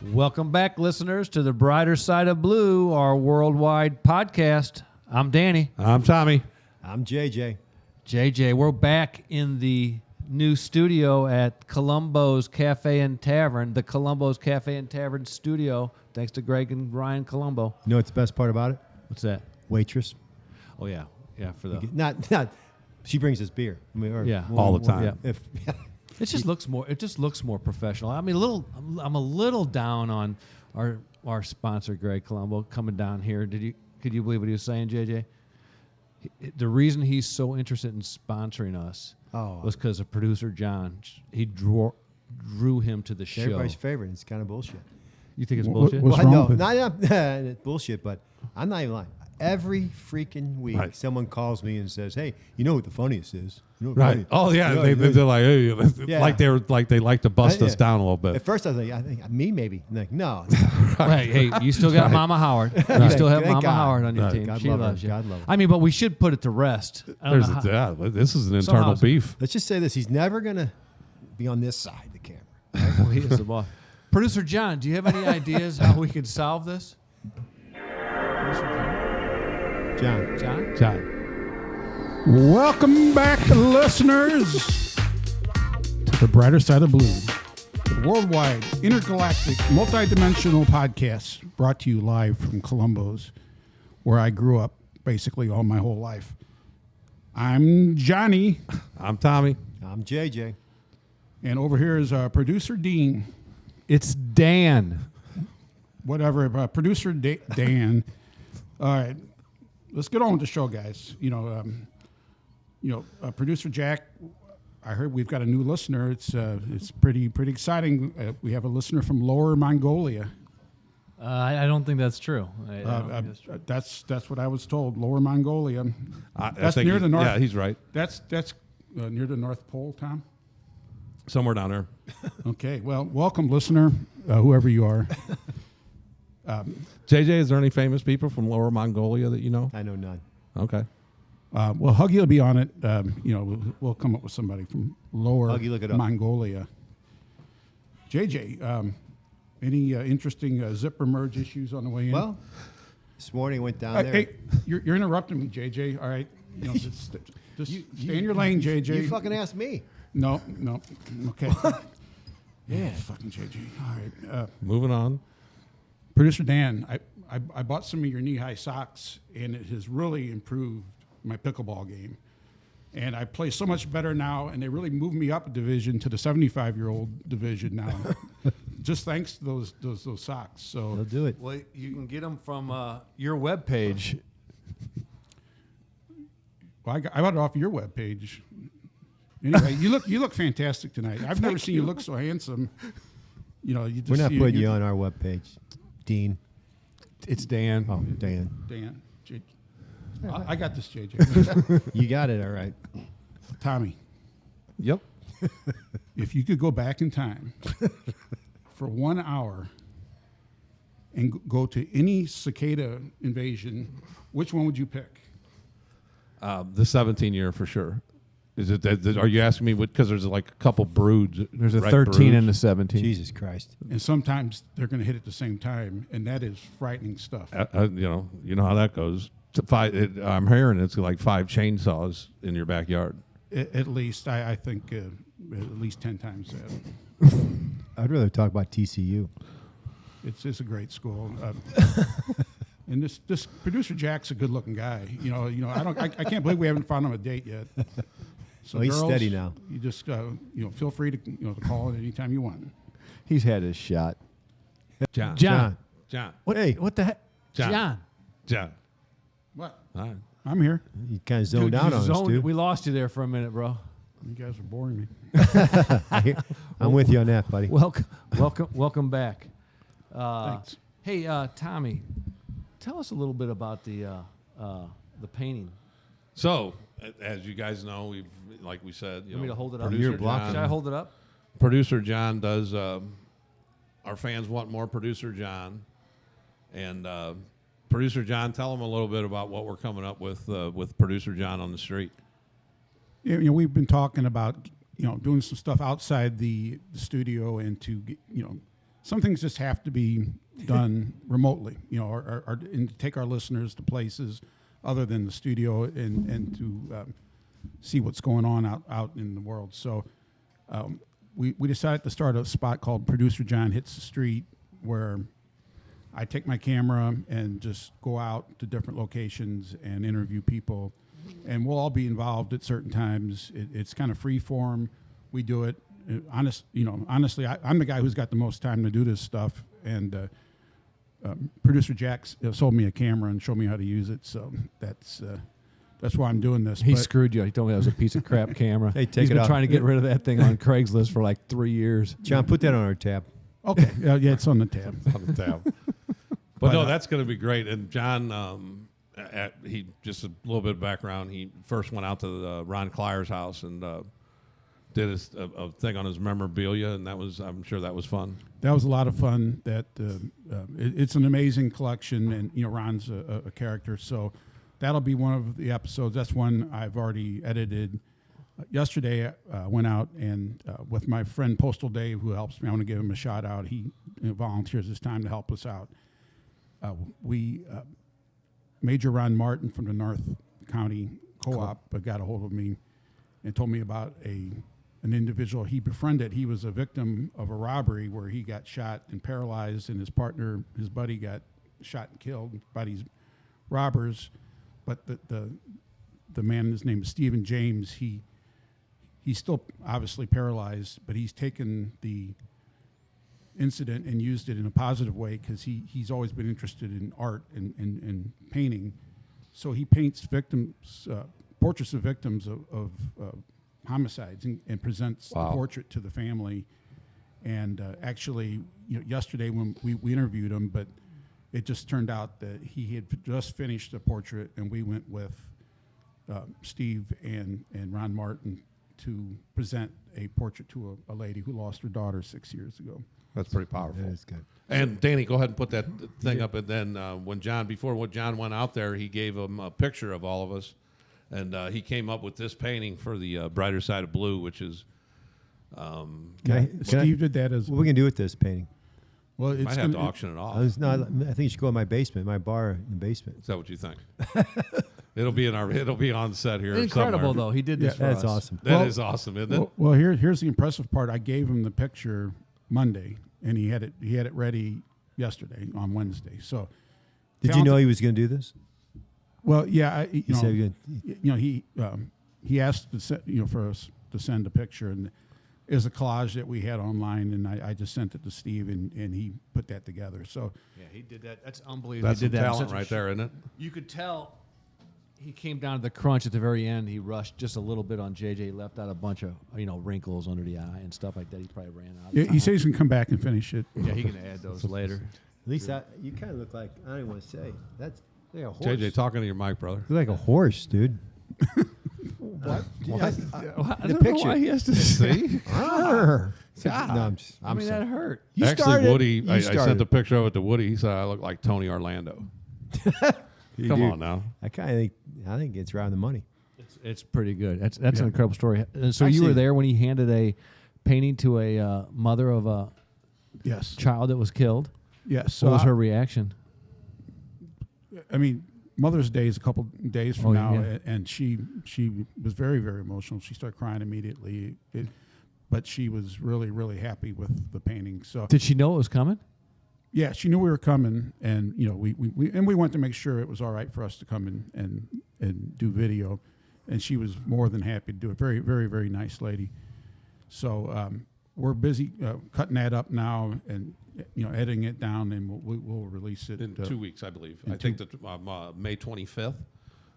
Welcome back, listeners, to the Brighter Side of Blue, our worldwide podcast. I'm Danny. I'm Tommy. I'm JJ. JJ, we're back in the new studio at Columbo's Cafe and Tavern, the Columbo's Cafe and Tavern studio, thanks to Greg and Ryan Columbo. You know what's the best part about it? What's that? Waitress. Oh, yeah. Yeah, for the... Not. She brings us beer. I mean, all the time. Yeah. It just looks more professional. I mean, I'm a little down on our sponsor Greg Columbo coming down here. Could you believe what he was saying, JJ? The reason he's so interested in sponsoring us was because of producer John. He drew him to the show. Everybody's favorite. It's kind of bullshit. You think it's bullshit? What's wrong with it? Not bullshit, but I'm not even lying. Every freaking week, someone calls me and says, "Hey, you know what the funniest is?" You know what Right. Oh yeah, they're like, hey, they like to bust us down a little bit. At first, I was like, I think me maybe. I'm like, no. Hey, you still got Mama Howard. You still have Thank Mama God. Howard on your Right. team. God she love her. loves you. God love her. I mean, but we should put it to rest. This is an internal beef. Let's just say this: he's never gonna be on this side of the camera. Well, he is the boss. Producer John, do you have any ideas how we could solve this? John. Welcome back, listeners, to the Brighter Side of Blue, the worldwide, intergalactic, multidimensional podcast brought to you live from Columbo's, where I grew up basically all my whole life. I'm Johnny. I'm Tommy. I'm JJ. And over here is our producer, Dean. It's Dan. Whatever, producer Dan. All right, let's get on with the show, guys. Producer Jack, I heard we've got a new listener. It's pretty exciting. We have a listener from Lower Mongolia. I don't think that's true. That's what I was told. Lower Mongolia. That's near the north. Yeah, he's right. That's near the North Pole, Tom. Somewhere down there. Okay. Well, welcome, listener, whoever you are. JJ, is there any famous people from Lower Mongolia that you know? I know none. Okay. Well, Huggy will be on it. We'll come up with somebody from Lower Huggy, look it up. Mongolia. JJ, any interesting zipper merge issues on the way in? Well, this morning I went down there. Hey, you're interrupting me, JJ. All right, just stay in your lane, JJ. You fucking asked me. No. Okay. Yeah, fucking JJ. All right. Moving on. Producer Dan, I bought some of your knee-high socks, and it has really improved my pickleball game. And I play so much better now, and they really moved me up a division to the 75-year-old division now. Just thanks to those socks. So They'll do it. Well, you can get them from your webpage. Well, I bought it off your webpage. Anyway, you look fantastic tonight. I've never seen you look so handsome. We're not putting you on our webpage, Dean. It's Dan. Oh, Dan. Dan. I got this, JJ. You got it, all right. Tommy, Yep. if you could go back in time for 1 hour and go to any cicada invasion, which one would you pick? The 17-year for sure. Is it? Are you asking me? Because there's like a couple broods. There's a red 13 broods. and a 17. Jesus Christ. And sometimes they're going to hit at the same time, and that is frightening stuff. You know how that goes. I'm hearing it's like 5 chainsaws in your backyard. At least, I think at least 10 times that. I'd rather talk about TCU. It's a great school. And this producer Jack's a good-looking guy. I can't believe we haven't found him a date yet. So Well, he's girls, steady now. You just feel free to call it anytime you want. He's had his shot. John. What the heck? John. What? All right. I'm here. You kind of zoned out on us, dude. We lost you there for a minute, bro. You guys are boring me. I'm with you on that, buddy. Welcome back. Thanks. Hey, Tommy, tell us a little bit about the painting. So, as you guys know, like we said, You want me to hold it up? producer You're blocking Should I hold it up? Producer John does. Our fans want more producer John, and producer John, tell them a little bit about what we're coming up with producer John on the street. We've been talking about doing some stuff outside the studio and to some things just have to be done remotely, and to take our listeners to places other than the studio and to see what's going on out in the world. So we decided to start a spot called Producer John Hits the Street, where I take my camera and just go out to different locations and interview people, and we'll all be involved at certain times. It's kind of free form. We do it. Honestly, I'm the guy who's got the most time to do this stuff, and producer Jack sold me a camera and showed me how to use it. So that's why I'm doing this. He screwed you. He told me that was a piece of crap camera. Hey, take He's it been out. trying to get rid of that thing on Craigslist for like 3 years. John, put that on our tab. Okay, yeah, it's on the tab. On the tab. But no, that's going to be great. And John, he just a little bit of background. He first went out to the Ron Clyer's house and did a thing on his memorabilia, and I'm sure that was fun. That was a lot of fun. It's an amazing collection, and Ron's a character, so that'll be one of the episodes. That's one I've already edited. Yesterday, I went out and with my friend Postal Dave, who helps me. I want to give him a shout out. He volunteers his time to help us out. Major Ron Martin from the North County Co-op got a hold of me and told me about an individual he befriended. He was a victim of a robbery where he got shot and paralyzed, and his buddy got shot and killed by these robbers. But the man, his name is Stephen James. He's still obviously paralyzed, but he's taken the incident and used it in a positive way because he's always been interested in art and painting. So he paints portraits of victims of homicides and presents the portrait to the family. And actually, yesterday when we interviewed him, but it just turned out that he had just finished a portrait, and we went with Steve and Ron Martin to present a portrait to a lady who lost her daughter 6 years ago. That's pretty powerful. That is good. And Danny, go ahead and put that thing up. And then when John went out there, he gave him a picture of all of us, and he came up with this painting for the Brighter Side of Blue, which is. Steve did that as What are we going to do with this painting? well. Might It's have to gonna, auction it off. I think you should go in my basement, my bar in the basement. Is that what you think? It'll be on set here. Incredible, somewhere. though. He did this for That's us. awesome. That is awesome, isn't it? well, here's the impressive part. I gave him the picture Monday, and he had it ready yesterday on Wednesday. So, Did you know he was going to do this? Well, yeah, He said he was gonna- he asked for us to send a picture, and it was a collage that we had online, and I just sent it to Steve, and he put that together. So Yeah, he did that. That's unbelievable. That's he some did that in talent such a right there, isn't it? You could tell he came down to the crunch at the very end. He rushed just a little bit on JJ, left out a bunch of wrinkles under the eye and stuff like that. He probably ran out. he says he's going to come back and finish it. Yeah, he can add those later. At least you kind of look like, I don't even want to say, that's like a horse. JJ, talking to your mic, brother. You look like a horse, dude. What? I The don't know picture. why He has to See? Arr. God. No, I mean, sorry. that hurt. You Actually, started. Woody, You I sent started. the picture of it to Woody. He said I look like Tony Orlando. You Come do. on now. I think it's around the money. It's pretty good. That's an incredible story. So I've you were seen it. there when he handed a painting to a mother of a Yes. child that was killed. Yes. So What was her reaction? I mean, Mother's Day is a couple days from now, yeah. and she was very, very emotional. She started crying immediately, but she was really, really happy with the painting. So Did she know it was coming? yeah, she knew we were coming, and we went to make sure it was all right for us to come and do video, and she was more than happy to do it. Very, very, very nice lady. So we're busy cutting that up now and editing it down, and we'll release it In 2 weeks, I believe. I think that May 25th.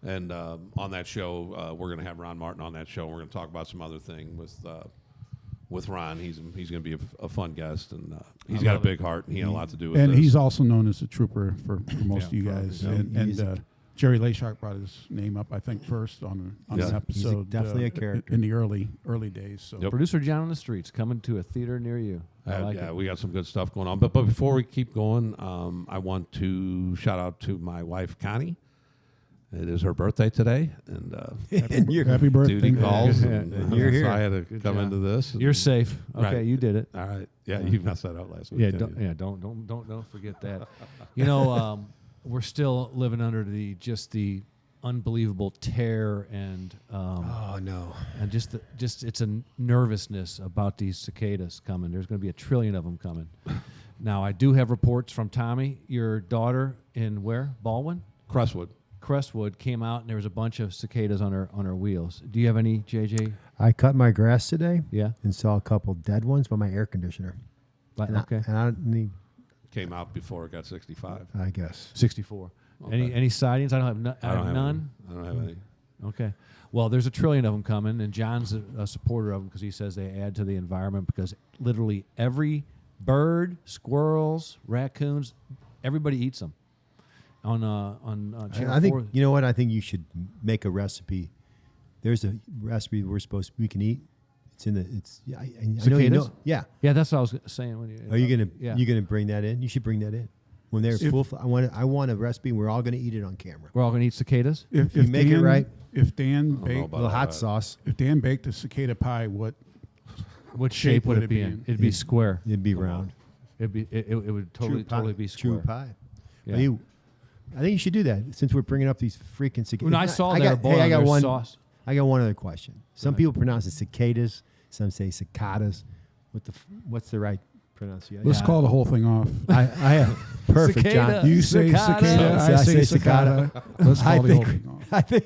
And on that show, we're going to have Ron Martin on that show. We're going to talk about some other thing with Ron. He's going to be a fun guest, and he's got a big heart, and he had a lot to do with And this. he's also known as a trooper for most of you guys. He's And Jerry Layshawk brought his name up, I think, first on Yeah. an episode. definitely a character. in the early days. So Yep. Producer John on the Streets coming to a theater near you. I like yeah, it. we got some good stuff going on. But before we keep going, I want to shout out to my wife, Connie. It is her birthday today, and Happy birthday. duty calls. Yeah. And You're here. So I had to Good come job. into this. You're safe. Okay, Right. you did it. All right. Yeah, you messed that up last week. Yeah, didn't you? don't forget that. You know, we're still living under the unbelievable terror and Oh no. and just it's a nervousness about these cicadas coming. There's going to be 1 trillion of them coming. Now, I do have reports from Tommy, your daughter in where? Baldwin? Crestwood came out and there was a bunch of cicadas on her wheels. Do you have any, JJ? I cut my grass today. Yeah. And saw a couple dead ones by my air conditioner. Okay. And I need, Came out before it got 65. I guess. 64. Okay. Any sightings? I don't have, I have none. I don't have any. Okay. Well, there's 1 trillion of them coming, and John's a supporter of them because he says they add to the environment because literally every bird, squirrels, raccoons, everybody eats them. On Channel I think 4. you know what? I think you should make a recipe. There's a recipe we can eat. It's in the. It's. I know you know. Cicadas? Yeah. Yeah, that's what I was saying. Are you gonna? Yeah. You gonna bring that in? You should bring that in. When they're full. I want a recipe. We're all gonna eat it on camera. We're all going to eat cicadas? If you make it right- If Dan know baked, about A little hot that. sauce. if Dan baked a cicada pie, what? What shape would it be in? It'd be square. It'd be round. It would totally be square. True pie. Yeah. But I think you should do that since we're bringing up these freaking cicadas. When I saw I that got, boy hey, I on got their one. sauce. I got one other question. Some ahead. people pronounce it cicadas. Some say cicadas. What's the right pronunciation? Let's call the whole thing off. I have perfect, Cicada. John. You say Cicada. cicada, I say cicada. Let's I call the whole think- thing off. I think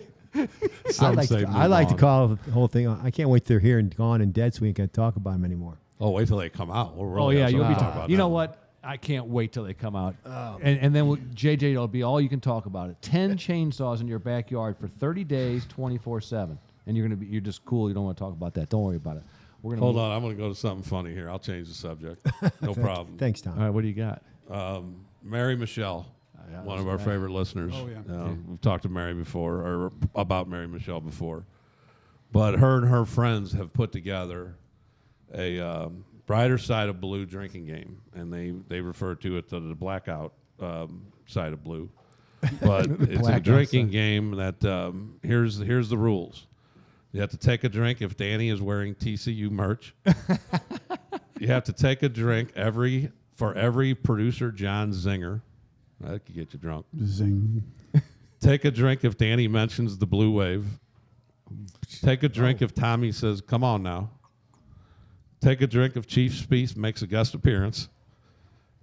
Some say I like to move on. call the whole thing on. I can't wait till they're here and gone and dead so we can't talk about them anymore. Oh, wait till they come out. We'll really Oh, yeah, have you'll something be to talk talking. about You that. know what? I can't wait till they come out. And then JJ, it'll be all you can talk about it. 10 chainsaws in your backyard for 30 days, 24/7. And you're just cool. You don't want to talk about that. Don't worry about it. We're gonna Hold on. I'm going to go to something funny here. I'll change the subject. No problem. Thanks, Tom. All right, what do you got? Mary Michelle, yeah, one of our favorite listeners. Oh, yeah. We've talked to Mary before, or about Mary Michelle before. But her and her friends have put together a Brighter Side of Blue drinking game, and they refer to it as the blackout side of blue. But it's a Blackout drinking side. game that here's the rules. You have to take a drink if Danny is wearing TCU merch. You have to take a drink for every producer John Zinger. That could get you drunk. Zing. Take a drink if Danny mentions the Blue Wave. Take a drink if Tommy says, "Come on now." Take a drink if Chief Spieth makes a guest appearance.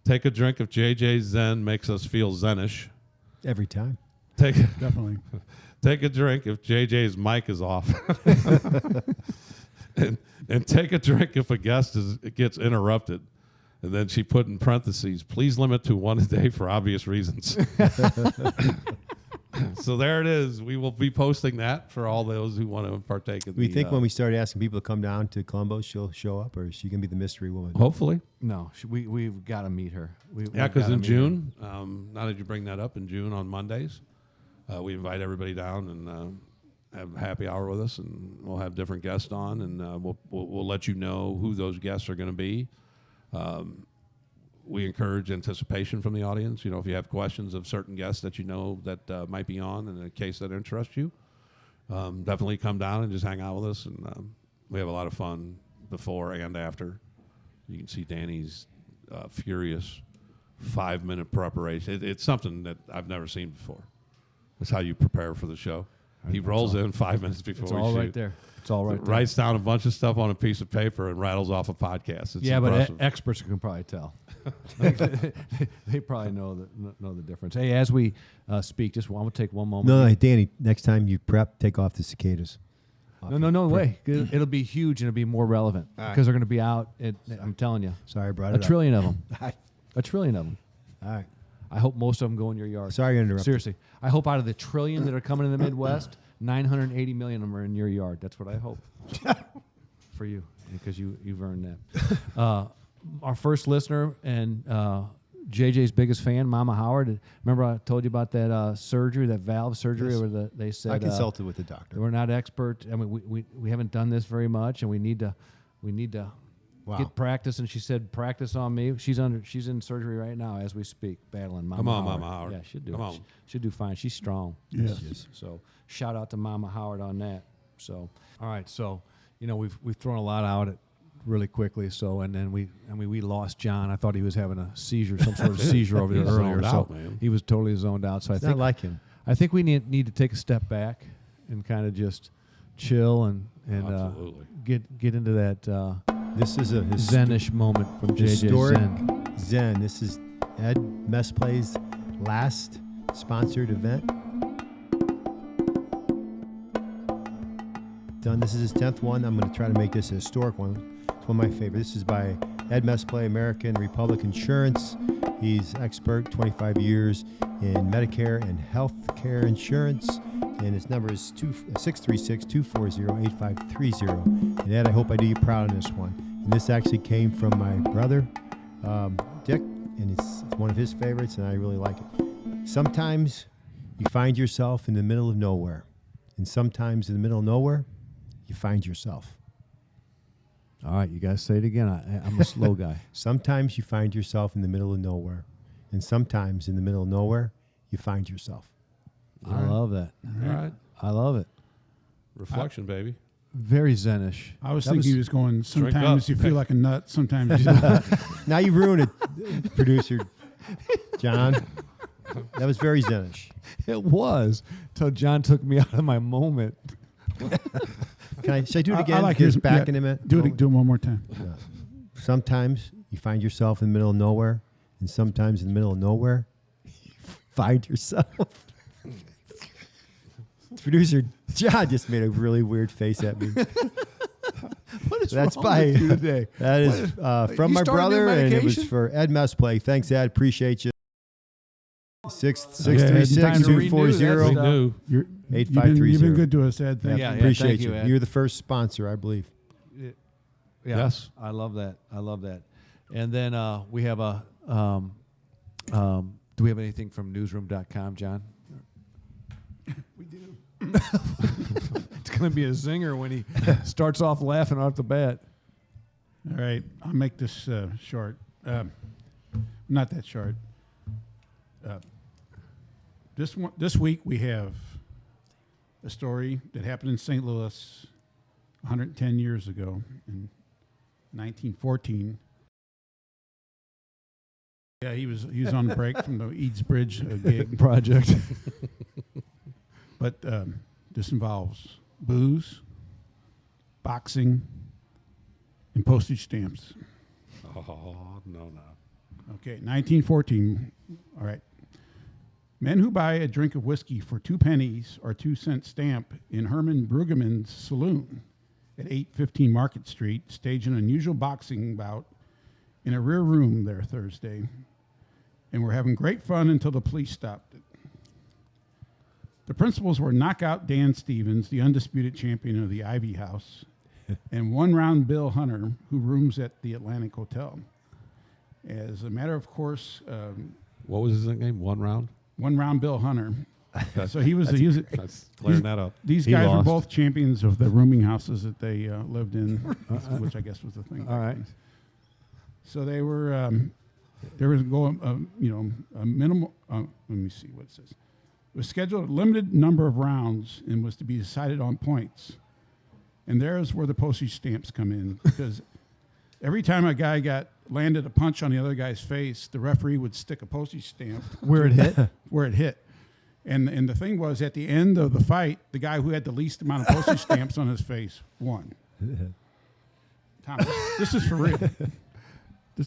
Take a drink if JJ Zen makes us feel Zenish. Every time. Take Definitely. Take a drink if JJ's mic is off. and take a drink if a guest gets interrupted. And then she put in parentheses, please limit to one a day for obvious reasons. So there it is. We will be posting that for all those who want to partake in We the, think when we start asking people to come down to Colombo, she'll show up, or is she going to be the mystery woman? hopefully. No, we've got to meet her. We've Yeah, because gotta in meet her. June, now that you bring that up, in June on Mondays, we invite everybody down and have a happy hour with us, and we'll have different guests on, and we'll let you know who those guests are going to be. We encourage anticipation from the audience. You know, if you have questions of certain guests that you know that might be on in a case that interests you, definitely come down and just hang out with us. And we have a lot of fun before and after. You can see Danny's furious 5-minute preparation. It's something that I've never seen before. That's how you prepare for the show. He rolls in 5 minutes before It's we all shoot. right there. It's all right there. Writes down a bunch of stuff on a piece of paper and rattles off a podcast. It's Yeah, impressive. but experts can probably tell. They probably know the difference. Hey, as we speak, just want to take one moment. No, Danny, next time you prep, take off the cicadas. No way. It'll be huge and it'll be more relevant because they're going to be out. I'm telling you, Sorry, I brought a it trillion of them. up. 1 trillion of them. All right. I hope most of them go in your yard. Sorry to interrupt. Seriously, I hope out of the 1 trillion that are coming in the Midwest, 980 million of them are in your yard. That's what I hope for you, because you've earned that. Our first listener and JJ's biggest fan, Mama Howard. Remember I told you about that surgery, that valve surgery, Yes. where they said I consulted with the doctor. we're not expert. I mean, we haven't done this very much, and we need to Wow. get practice, and she said practice on me. She's in surgery right now as we speak, battling Mama Come on, Howard. Mama Howard. Yeah, she'll do Come it. on. She'll do fine. She's strong. Yes. So shout out to Mama Howard on that. So all right, so we've thrown a lot out at really quickly. So and then we lost John. I thought he was having a seizure, some sort of seizure over there He's earlier. zoned So out, man. he was totally zoned out. So It's I not think like him. I think we need to take a step back and kind of just chill and Absolutely. get into that This is a Zenish moment from JJ historic Zen. Zen. This is Ed Mesplay's last sponsored event. Done. This is his 10th one. I'm going to try to make this a historic one. It's one of my favorites. This is by Ed Mesplay, American Republic Insurance. He's expert, 25 years in Medicare and health care insurance. And his number is 636-240-8530. And Ed, I hope I do you proud on this one. And this actually came from my brother, Dick, and it's one of his favorites, and I really like it. Sometimes you find yourself in the middle of nowhere. And sometimes in the middle of nowhere, you find yourself. All right, you guys say it again. I'm a slow guy. Sometimes you find yourself in the middle of nowhere. And sometimes in the middle of nowhere, you find yourself. I love that. All right. I love it. Reflection, baby. Very Zenish. I was That thinking he was going, Drink sometimes up. you feel like a nut, sometimes you don't. Now you ruined it, producer John. That was very Zenish. It was till John took me out of my moment. Should I do it again? I like Just his back in a minute. Do it one more time. Sometimes you find yourself in the middle of nowhere, and sometimes in the middle of nowhere, you find yourself. Producer John just made a really weird face at me. What is That's wrong by with you today? That is from You my started new brother, and it was medication? for Ed Messplay. Thanks, Ed. Appreciate you. Six Yeah, three six time to two renew four that zero stuff. New. You've 8530. been good to us, Ed. Thank Yeah, you. Appreciate thank you. you, Ed. You're the first sponsor, I believe. Yeah, Yes. I love that. I love that. And then we have a. Do we have anything from newsroom.com, John? We do. It's going to be a zinger when he starts off laughing off the bat. All right, I'll make this short. Not that short. This week we have a story that happened in St. Louis 110 years ago in 1914. Yeah, he was on break from the Eads Bridge gig. Project. But this involves booze, boxing, and postage stamps. Oh, no. Okay, 1914. All right. Men who buy a drink of whiskey for 2 pennies or 2-cent stamp in Herman Brueggemann's saloon at 815 Market Street stage an unusual boxing bout in a rear room there Thursday, and were having great fun until the police stopped it. The principals were Knockout Dan Stevens, the undisputed champion of the Ivy House, and One Round Bill Hunter, who rooms at the Atlantic Hotel. As a matter of course, What was his name? One round? One Round Bill Hunter. So he was. That's clearing that up. These He guys were lost. both champions of the rooming houses that they lived in, which I guess was the thing. All right. So they were. There was going, a minimal. Let me see what it says. It was scheduled a limited number of rounds and was to be decided on points. And there's where the postage stamps come in, because every time a guy landed a punch on the other guy's face, the referee would stick a postage stamp Where it hit? where it hit. And the thing was, at the end of the fight, the guy who had the least amount of postage stamps on his face won. Tom, this is for real.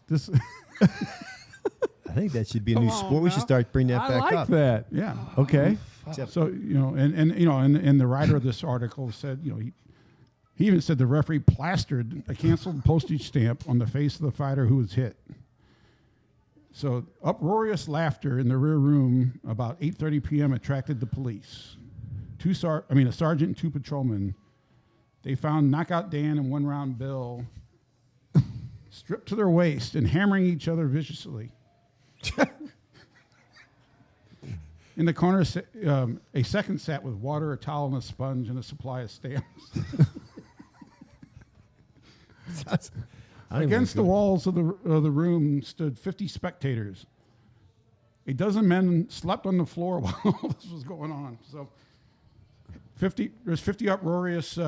This I think that should be a new Come on sport. We should now. start bringing that I back like up. that. yeah. Okay. Except So and the writer of this article said, he even said the referee plastered a canceled postage stamp on the face of the fighter who was hit. So uproarious laughter in the rear room about 8:30 p.m. attracted the police. A sergeant and 2 patrolmen. They found Knockout Dan and One Round Bill stripped to their waist and hammering each other viciously. In the corner, a second sat with water, a towel, and a sponge, and a supply of stamps. Against the walls of the room stood 50 spectators. A dozen men slept on the floor while all this was going on. So there's 50 uproarious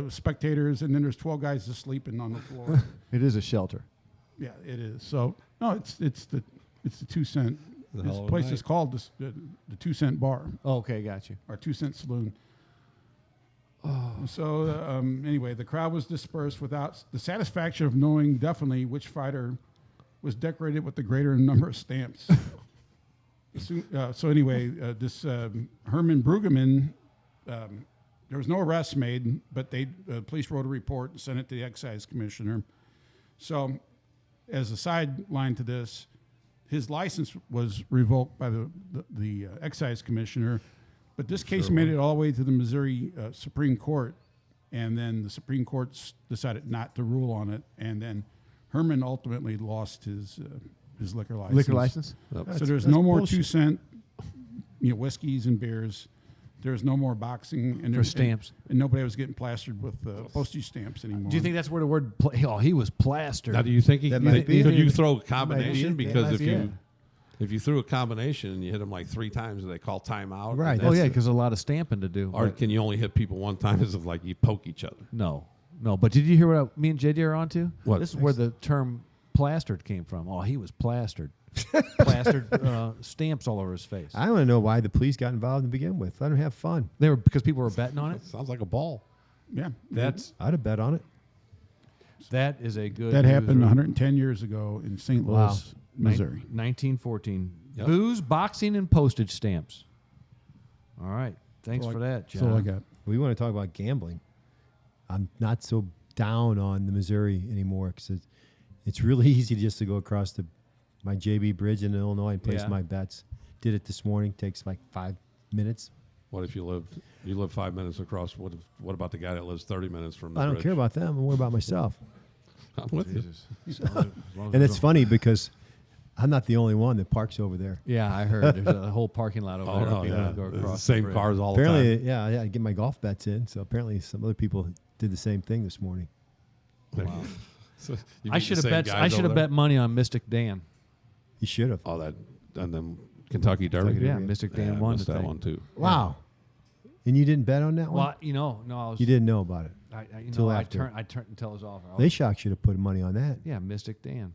spectators, and then there's 12 guys just sleeping on the floor. It is a shelter. Yeah, it is. So no, it's the 2 cent. The This hell of a place night. is called the 2 cent bar, Oh, okay, got you. or 2 cent saloon. So anyway, the crowd was dispersed without the satisfaction of knowing definitely which fighter was decorated with the greater number of stamps. So anyway, this Herman Brueggemann, there was no arrests made, but police wrote a report and sent it to the excise commissioner. So as a sideline to this, his license was revoked by the excise commissioner, but this case made it all the way to the Missouri Supreme Court, and then the Supreme Court decided not to rule on it, and then Herman ultimately lost his liquor license. Liquor license? Yep. So there's that's no more bullshit. 2 cent, whiskeys and beers. There's no more boxing and For stamps. and nobody was getting plastered with postage stamps anymore. Do you think that's where the word he was plastered? Now, do you think That might be could it. you throw a That combination? might be it. Because That might be if you threw a combination and you hit them like 3 times, they call timeout. Right. Oh yeah, because a lot of stamping to do. Or can you only hit people one time? Is it like you poke each other? No. But did you hear what me and JJ are onto? What? This is where the term plastered came from. Oh, he was plastered. Plastered stamps all over his face. I don't know why the police got involved to begin with. Let them have fun. They were because people were betting on it. Sounds like a ball. Yeah, I'd have bet on it. That is a good. that happened news. 110 years ago in St. Louis, Wow. Missouri. 1914. Yep. Booze, boxing, and postage stamps. All right. Thanks So for that, John. That's all I got. We want to talk about gambling. I'm not so down on the Missouri anymore because it's really easy just to go across my JB Bridge in Illinois and place Yeah. my bets. Did it this morning. Takes like 5 minutes. What if you live 5 minutes across? What about the guy that lives 30 minutes from the I don't bridge? care about them. I'm worried about myself. I'm with you. And it's funny because I'm not the only one that parks over there. Yeah, I heard. There's a whole parking lot over Oh there. no, People yeah. go It's across the same bridge. cars all the Apparently, time. yeah, I get my golf bets in. So apparently, some other people did the same thing this morning. So you I meet should the have same bet. I guys should over have there? bet money on Mystic Dan. You should have. Oh, that and then Kentucky Derby. Yeah, Mystic Dan I won missed the that thing. one too. Wow. And you didn't bet on that one? Well, no, I was. You didn't know about it. Till I after. turned until it was over. They shock should have put money on that. Yeah, Mystic Dan.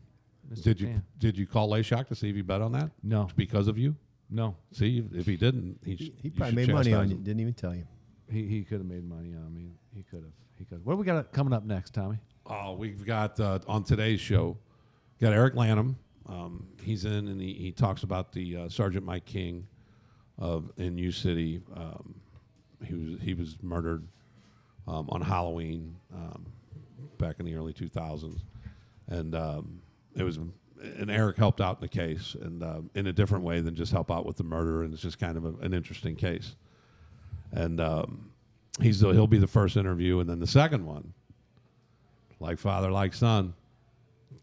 Mystic Dan. Did you call Layshock to see if he bet on that? No, Because of you? no. See, if he didn't, He you probably should made money on chastise you. him. Didn't even tell you. He could have made money on me. He could have. What do we got coming up next, Tommy? Oh, we've got on today's show, got Eric Lanham. He's in and he talks about the Sergeant Mike King in U City. He was murdered on Halloween back in the early 2000s, and Eric helped out in the case and in a different way than just help out with the murder, and it's just kind of an interesting case. And he'll be the first interview, and then the second one, like father, like son.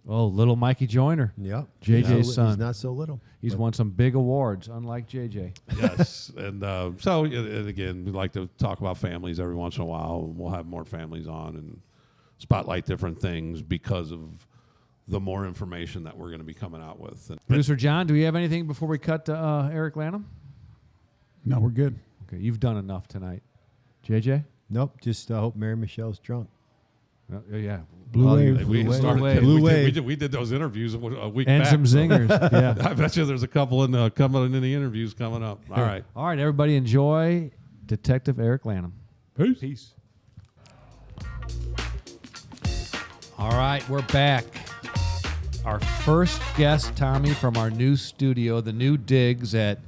Oh, little Mikey Joyner. Yep. JJ's son. He's not so little. He's won some big awards, unlike JJ. Yes, and so and again, we like to talk about families every once in a while. We'll have more families on and spotlight different things because of the more information that we're going to be coming out with. And Producer John, do we have anything before we cut to Eric Lanham? No, we're good. Okay, you've done enough tonight. JJ? Nope. Just hope Mary Michelle's drunk. Yeah. Blue Well, Wave. you- we Blue started. Wave. Blue we, Wave. did, we did those interviews a week And back. some so zingers. Yeah. I bet you there's a couple coming in the interviews coming up. All right. All right, everybody, enjoy Detective Eric Lanham. Peace. All right, we're back. Our first guest, Tommy, from our new studio, the new digs at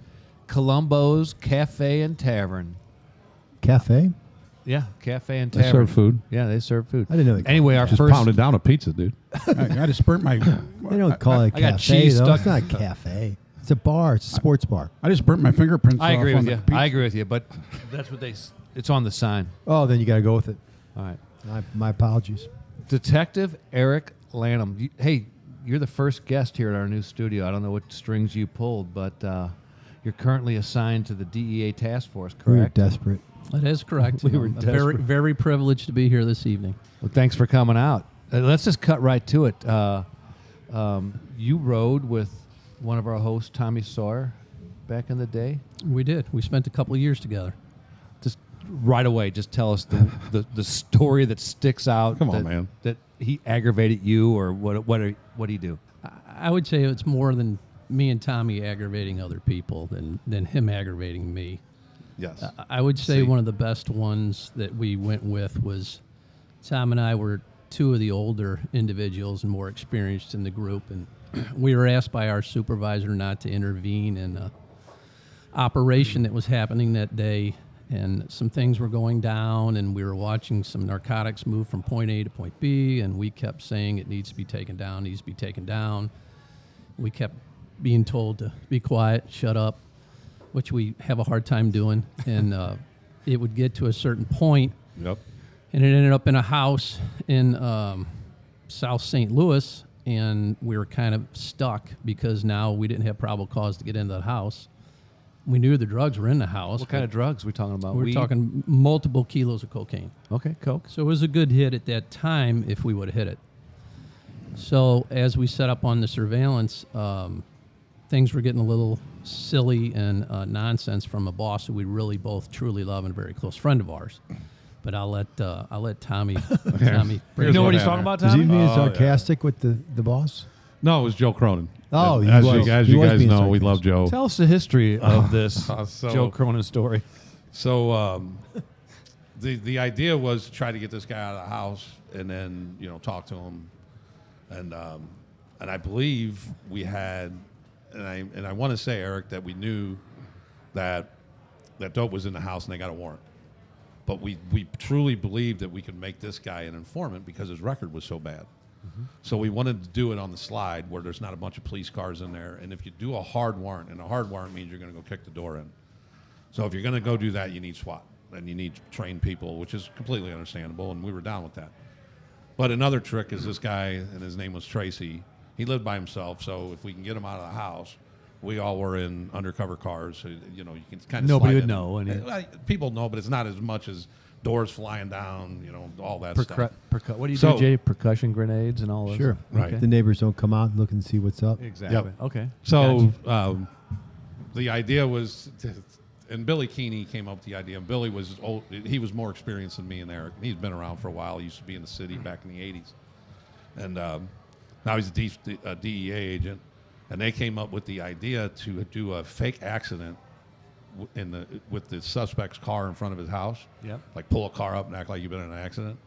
Columbo's Cafe and Tavern. Cafe? Yeah, Cafe and They Tavern. serve food. Yeah, they serve food. I didn't know they Anyway, our Just first. pounded down a pizza, dude. I just burnt my. They don't call it a I got cafe, cheese though. stuck- It's not a cafe. It's a bar. It's a sports bar. I just burnt my fingerprints. I agree off with on you. the pizza. I agree with you, but that's what it's on the sign. Oh, then you got to go with it. All right. My apologies. Detective Eric Lanham. Hey, you're the first guest here at our new studio. I don't know what strings you pulled, but you're currently assigned to the DEA task force, We were correct? desperate. That is correct. We were I'm very, desperate. very privileged to be here this evening. Well, thanks for coming out. let's just cut right to it. You rode with one of our hosts, Tommy Sawyer, back in the day. We did. We spent a couple of years together. Just right away, just tell us the story that sticks out. Come on, man. That he aggravated you, or what did he do? I would say it's more than me and Tommy aggravating other people than him aggravating me. Yes. I would say one of the best ones that we went with was Tom and I were two of the older individuals and more experienced in the group, and we were asked by our supervisor not to intervene in an operation that was happening that day, and some things were going down, and we were watching some narcotics move from point A to point B, and we kept saying it needs to be taken down, needs to be taken down. We kept being told to be quiet, shut up, which we have a hard time doing, and it would get to a certain point, Yep. and it ended up in a house in South St. Louis, and we were kind of stuck because now we didn't have probable cause to get into the house. We knew the drugs were in the house. What kind of drugs are we talking about? We were Weed? talking multiple kilos of cocaine. Okay, coke. So it was a good hit at that time if we would have hit it. So as we set up on the surveillance, things were getting a little silly and nonsense from a boss who we really both truly love and a very close friend of ours. But I'll let Tommy. Tommy, You know what he's talking about, Tommy? Is he being Oh, sarcastic with the boss? No, it was Joe Cronin. Oh, And he as was. you, as He you was guys being know, we sarcastic. love Joe. Tell us the history of this So- Joe Cronin story. So the idea was to try to get this guy out of the house and then talk to him, and I believe we had, and I want to say, Eric, that we knew that dope was in the house and they got a warrant, but we truly believed that we could make this guy an informant because his record was so bad. So we wanted to do it on the slide where there's not a bunch of police cars in there, and if you do a hard warrant, and a hard warrant means you're going to go kick the door in. So if you're going to go do that, you need SWAT, and you need trained people, which is completely understandable, and we were down with that. But another trick is this guy, and his name was Tracy. He lived by himself, so if we can get him out of the house, we all were in undercover cars. So, you can kind of Nobody slide would in. know, and People know, but it's not as much as doors flying down, all that stuff. What do you So- do, Jay? Percussion grenades and all this? Sure. Right. Okay. The neighbors don't come out and look and see what's up. Exactly. Yep. Okay. So Gotcha. the idea was, and Billy Keeney came up with the idea. And Billy was old; he was more experienced than me and Eric. He's been around for a while. He used to be in the city back in the '80s, and now he's a DEA agent. And they came up with the idea to do a fake accident with the suspect's car in front of his house. Yep. Like pull a car up and act like you've been in an accident.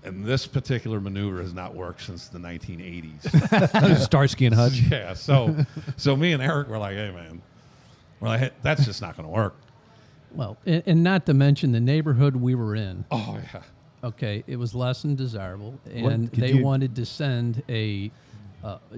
And this particular maneuver has not worked since the 1980s. Starsky and Hutch. Yeah, so me and Eric were like, hey, man, we're like, hey, that's just not going to work. Well, and not to mention the neighborhood we were in. Oh, yeah. Okay, it was less than desirable, and could they you- wanted to send a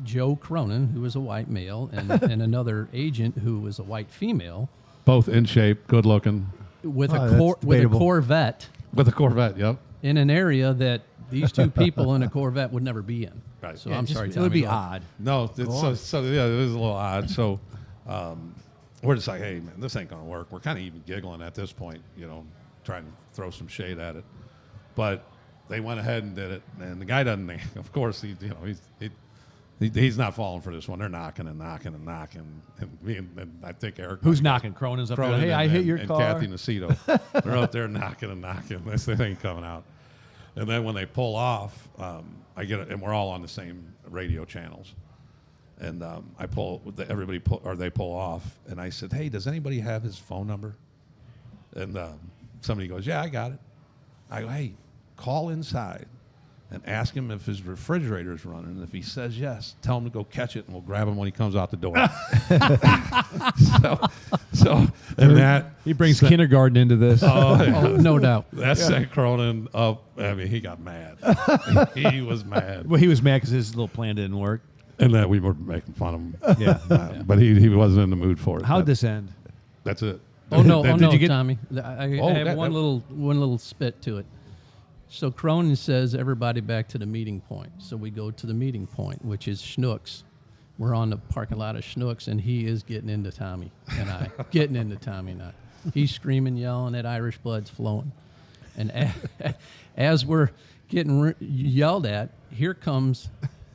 Joe Cronin, who was a white male, and another agent who was a white female, Both in shape, good looking, with Oh, a that's with a debatable. Corvette with a Corvette, yep. in an area that these two people in a Corvette would never be in. Right. So Yeah, I'm Just- sorry, it Tommy, would be go ahead. odd. No, yeah, it is a little odd. So we're just like, hey, man, this ain't going to work. We're kind of even giggling at this point, trying to throw some shade at it. But they went ahead and did it, and the guy doesn't, of course, he's not falling for this one. They're knocking and knocking and knocking. And I think Eric. Who's knocking? Cronin's up there. Cronin Hey, and, I hit and- your and car. Kathy Nacito. They're up there knocking and knocking. This thing ain't coming out. And then when they pull off, and we're all on the same radio channels. And I they pull off, and I said, "Hey, does anybody have his phone number?" And somebody goes, "Yeah, I got it." I go, "Hey, call inside and ask him if his refrigerator's running. And if he says yes, tell him to go catch it, and we'll grab him when he comes out the door." and that He brings kindergarten into this. oh, yeah. Oh, no doubt. That sent Cronin up. I mean, he got mad. He was mad, Well, he was mad because his little plan didn't work. and that we were making fun of him. Yeah. But he wasn't in the mood for it. How'd this end? That's it. Oh no, Did oh no, you get- Tommy. I have one little spit to it. So Cronin says everybody back to the meeting point. So we go to the meeting point, which is Schnucks. We're on the parking lot of Schnucks, and he is getting into Tommy and I. He's screaming, yelling, that Irish blood's flowing. And as we're getting yelled at, here comes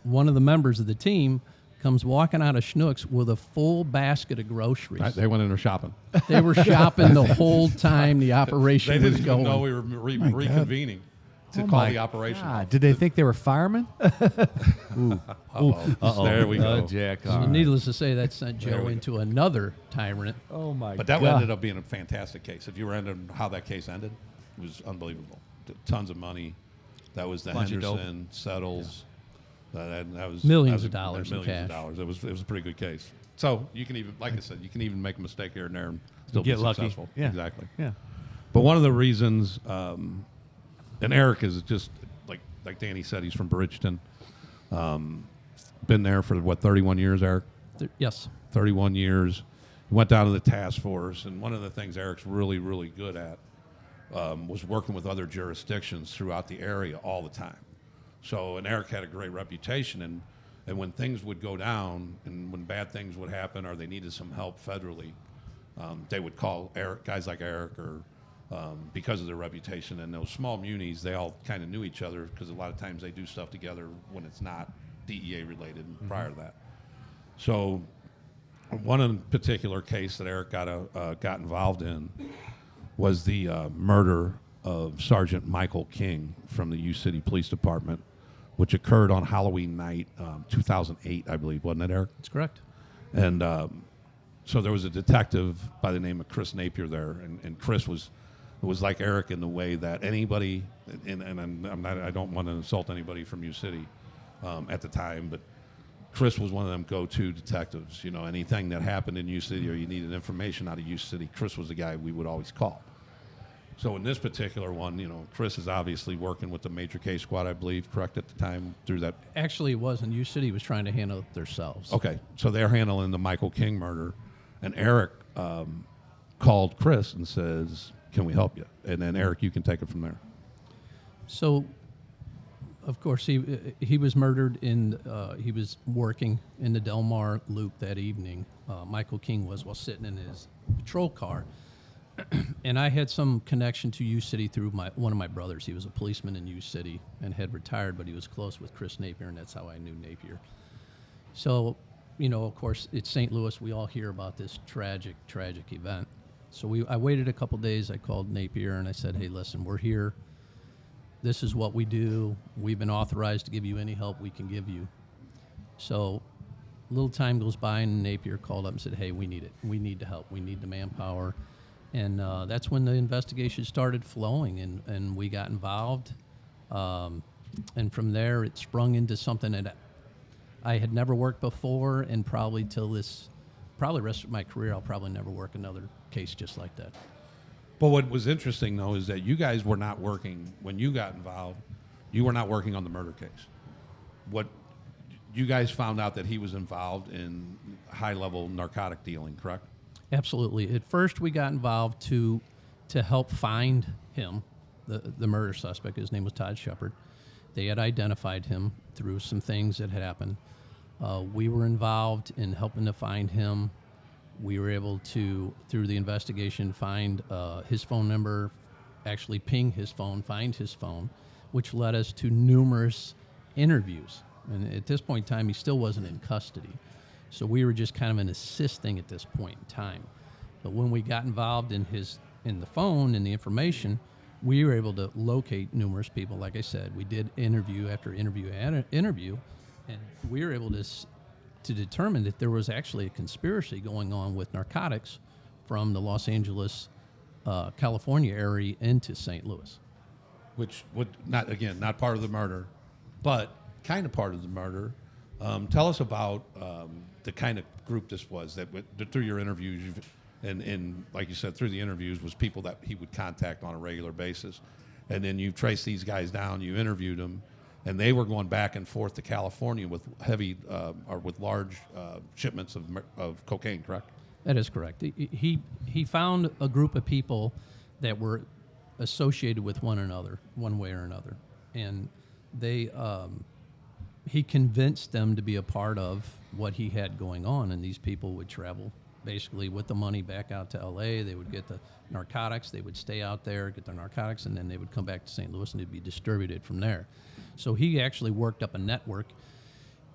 one of the members of the team, comes walking out of Schnucks with a full basket of groceries. They went in there shopping. They were shopping the whole time the They operation didn't was even going. know we were reconvening to Oh call my the operation. God. off. Did they think they were firemen? Uh-oh. There we go. Jack. So needless to say, that sent There Joe we into another tyrant. Oh my But God. that ended up being a fantastic case. If you were ending how that case ended, it was unbelievable. Tons of money. That was the Bunch of dope. Henderson settles. That was Millions that of dollars in Millions of cash. dollars. It was a pretty good case. So you can even, like I said, you can even make a mistake here and there and still Get be lucky. successful. Yeah. Exactly. Yeah. But one of the reasons, and Eric is just like Danny said, he's from Bridgeton. Been there for 31 years, Eric. Yes. 31 years. He went down to the task force, and one of the things Eric's really, really good at was working with other jurisdictions throughout the area all the time. So, and Eric had a great reputation, and when things would go down, and when bad things would happen, or they needed some help federally, they would call Eric, guys like Eric, or because of their reputation. And those small munis, they all kind of knew each other because a lot of times they do stuff together when it's not DEA related prior to that. So, one particular case that Eric got involved in was the murder of Sergeant Michael King from the U City Police Department, which occurred on Halloween night, 2008, I believe, wasn't it, Eric? That's correct. And so there was a detective by the name of Chris Napier there, and Chris was like Eric in the way that anybody, and I don't want to insult anybody from U City at the time, but Chris was one of them go-to detectives. You know, anything that happened in U City or you needed information out of U City, Chris was the guy we would always call. So in this particular one, you know, Chris is obviously working with the major case squad, I believe, correct, at the time through that. Actually, it wasn't. U City was trying to handle it themselves. Okay, so they're handling the Michael King murder, and Eric called Chris and says, "Can we help you?" And then Eric, you can take it from there. So, of course, he was murdered he was working in the Del Mar Loop that evening. Michael King was while sitting in his patrol car. And I had some connection to U City through one of my brothers. He was a policeman in U City and had retired, but he was close with Chris Napier, and that's how I knew Napier. So, you know, of course, it's St. Louis. We all hear about this tragic event. So I waited a couple days. I called Napier and I said, "Hey, listen, we're here. This is what we do. We've been authorized to give you any help we can give you." So a little time goes by, and Napier called up and said, "Hey, we need it. We need the help. We need the manpower." And that's when the investigation started flowing, and we got involved. And from there, it sprung into something that I had never worked before, and probably the rest of my career, I'll probably never work another case just like that. But what was interesting, though, is that you guys were not working, when you got involved, you were not working on the murder case. What you guys found out that he was involved in high-level narcotic dealing, correct? Absolutely. At first, we got involved to help find him, the murder suspect. His name was Todd Shepard. They had identified him through some things that had happened. We were involved in helping to find him. We were able to, through the investigation, find his phone number, actually ping his phone, find his phone, which led us to numerous interviews. And at this point in time, he still wasn't in custody. So we were just kind of an assisting at this point in time. But when we got involved in the phone and the information, we were able to locate numerous people. Like I said, we did interview after interview, and we were able to determine that there was actually a conspiracy going on with narcotics from the Los Angeles, California area into St. Louis. Which would not part of the murder, but kind of part of the murder. Tell us about the kind of group this was that through your interviews, and like you said, through the interviews was people that he would contact on a regular basis. And then you traced these guys down, you interviewed them, and they were going back and forth to California with heavy or with large shipments of cocaine, correct? That is correct. He found a group of people that were associated with one another, one way or another, and he convinced them to be a part of what he had going on, and these people would travel basically with the money back out to L.A. They would get the narcotics. They would stay out there, get their narcotics, and then they would come back to St. Louis and it'd be distributed from there. So he actually worked up a network.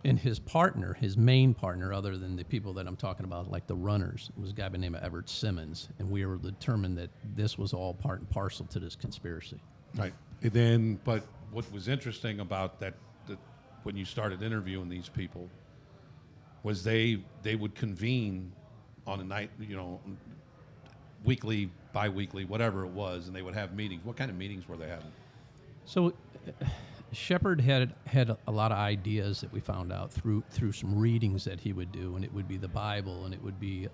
And his partner, his main partner, other than the people that I'm talking about, like the runners, was a guy by the name of Everett Simmons. And we were determined that this was all part and parcel to this conspiracy. Right. And then, but what was interesting about that when you started interviewing these people was they would convene on a night, weekly, bi-weekly, whatever it was, and they would have meetings. What kind of meetings were they having? So Shepard had a lot of ideas that we found out through some readings that he would do, and it would be the Bible, and it would be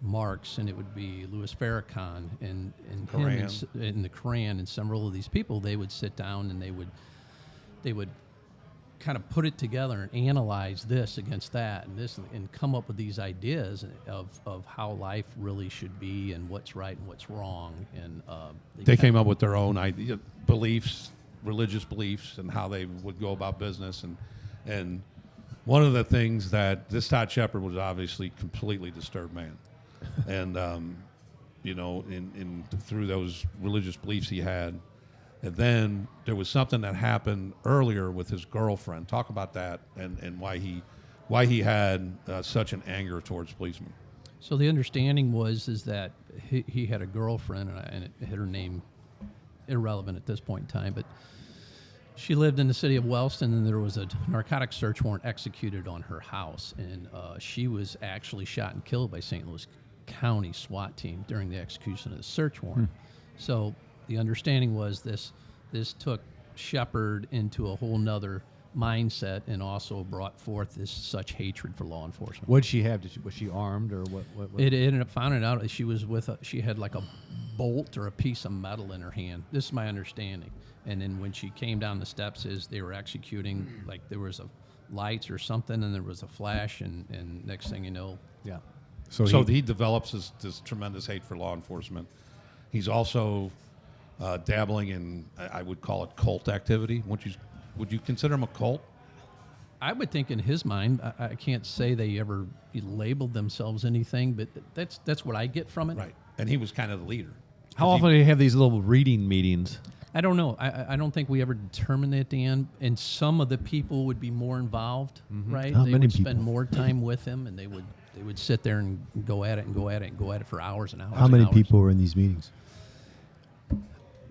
Marx, and it would be Louis Farrakhan, and him and the Quran, and several of these people. They would sit down and they would kind of put it together and analyze this against that and this, and come up with these ideas of how life really should be and what's right and what's wrong. And they came up with their own beliefs, religious beliefs, and how they would go about business. And one of the things that this Todd Shepard was obviously completely disturbed man, and in through those religious beliefs he had. And then there was something that happened earlier with his girlfriend. Talk about that and why he had such an anger towards policemen. So the understanding is that he had a girlfriend, and her name irrelevant at this point in time, but she lived in the city of Wellston, and there was a narcotics search warrant executed on her house, and she was actually shot and killed by St. Louis County SWAT team during the execution of the search warrant. So the understanding was this took Shepard into a whole nother mindset, and also brought forth such hatred for law enforcement. What did she have? Was she armed or what? It ended up finding out that she was she had like a bolt or a piece of metal in her hand. This is my understanding. And then when she came down the steps, they were executing, like there was lights or something, and there was a flash, and next thing you know, Yeah. So he develops this tremendous hate for law enforcement. He's also dabbling in, I would call it cult activity. Would you consider him a cult? I would think in his mind, I can't say they ever labeled themselves anything, but that's what I get from it. Right. And he was kind of the leader. How often do you have these little reading meetings? I don't know. I don't think we ever determined that, Dan. And some of the people would be more involved, right? How they many would spend people? more time with him, and they would sit there and go at it and go at it and go at it for hours and hours. How many and hours. people were in these meetings?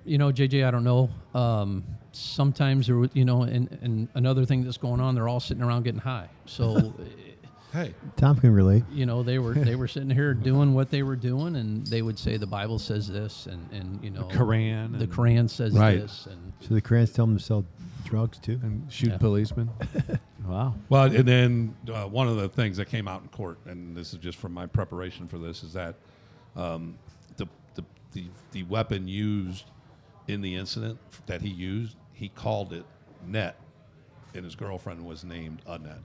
JJ, I don't know. Sometimes there, and another thing that's going on, they're all sitting around getting high. So, Hey. Tom can relate. they were sitting here doing what they were doing, and they would say the Bible says this, and The Quran. the and- Quran says Right. this, and So the Korans tell them to sell drugs too? and shoot Yeah. policemen. Wow. Well, and then one of the things that came out in court, and this is just from my preparation for this, is that the weapon used in the incident that he used, he called it net, and his girlfriend was named Annette.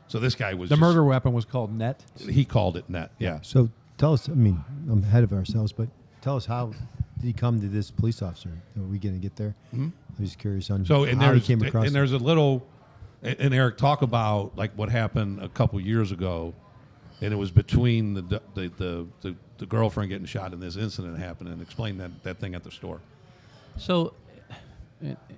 So this guy was The murder weapon was called net. He called it net. Yeah. So tell us, I'm ahead of ourselves, but tell us, how did he come to this police officer? Are we going to get there? I'm just curious on So and how he there's came across and there's a little, and Eric, talk about like what happened a couple years ago, and it was between the girlfriend getting shot and this incident happened, and explain that thing at the store. So,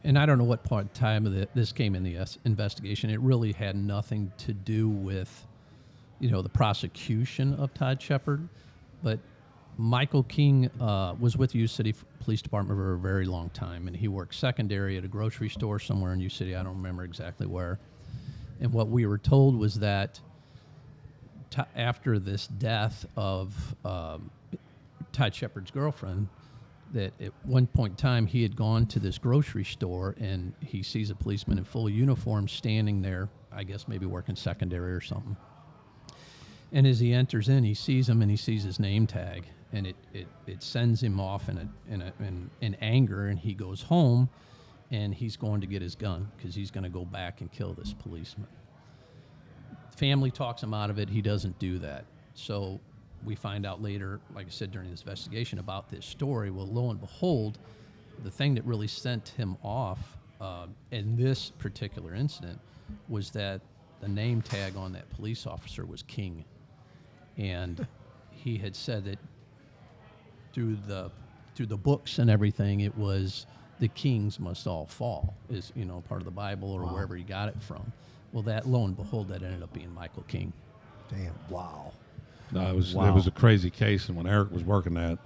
and I don't know what part of time of this came in the investigation. It really had nothing to do with, the prosecution of Todd Shepard, but Michael King was with U City Police Department for a very long time, and he worked secondary at a grocery store somewhere in U City. I don't remember exactly where. And what we were told was that after this death of Todd Shepard's girlfriend, that at one point in time he had gone to this grocery store and he sees a policeman in full uniform standing there, I guess maybe working secondary or something. And as he enters in, he sees him and he sees his name tag, and it sends him off in anger, and he goes home and he's going to get his gun because he's going to go back and kill this policeman. Family talks him out of it. He doesn't do that. So we find out later, like I said, during this investigation about this story. Well, lo and behold, the thing that really sent him off in this particular incident was that the name tag on that police officer was King. and he had said that through the books and everything, it was the kings must all fall, is part of the Bible or wherever he got it from. Well, that lo and behold, that ended up being Michael King. Damn. Wow. No, it was a crazy case, and when Eric was working that,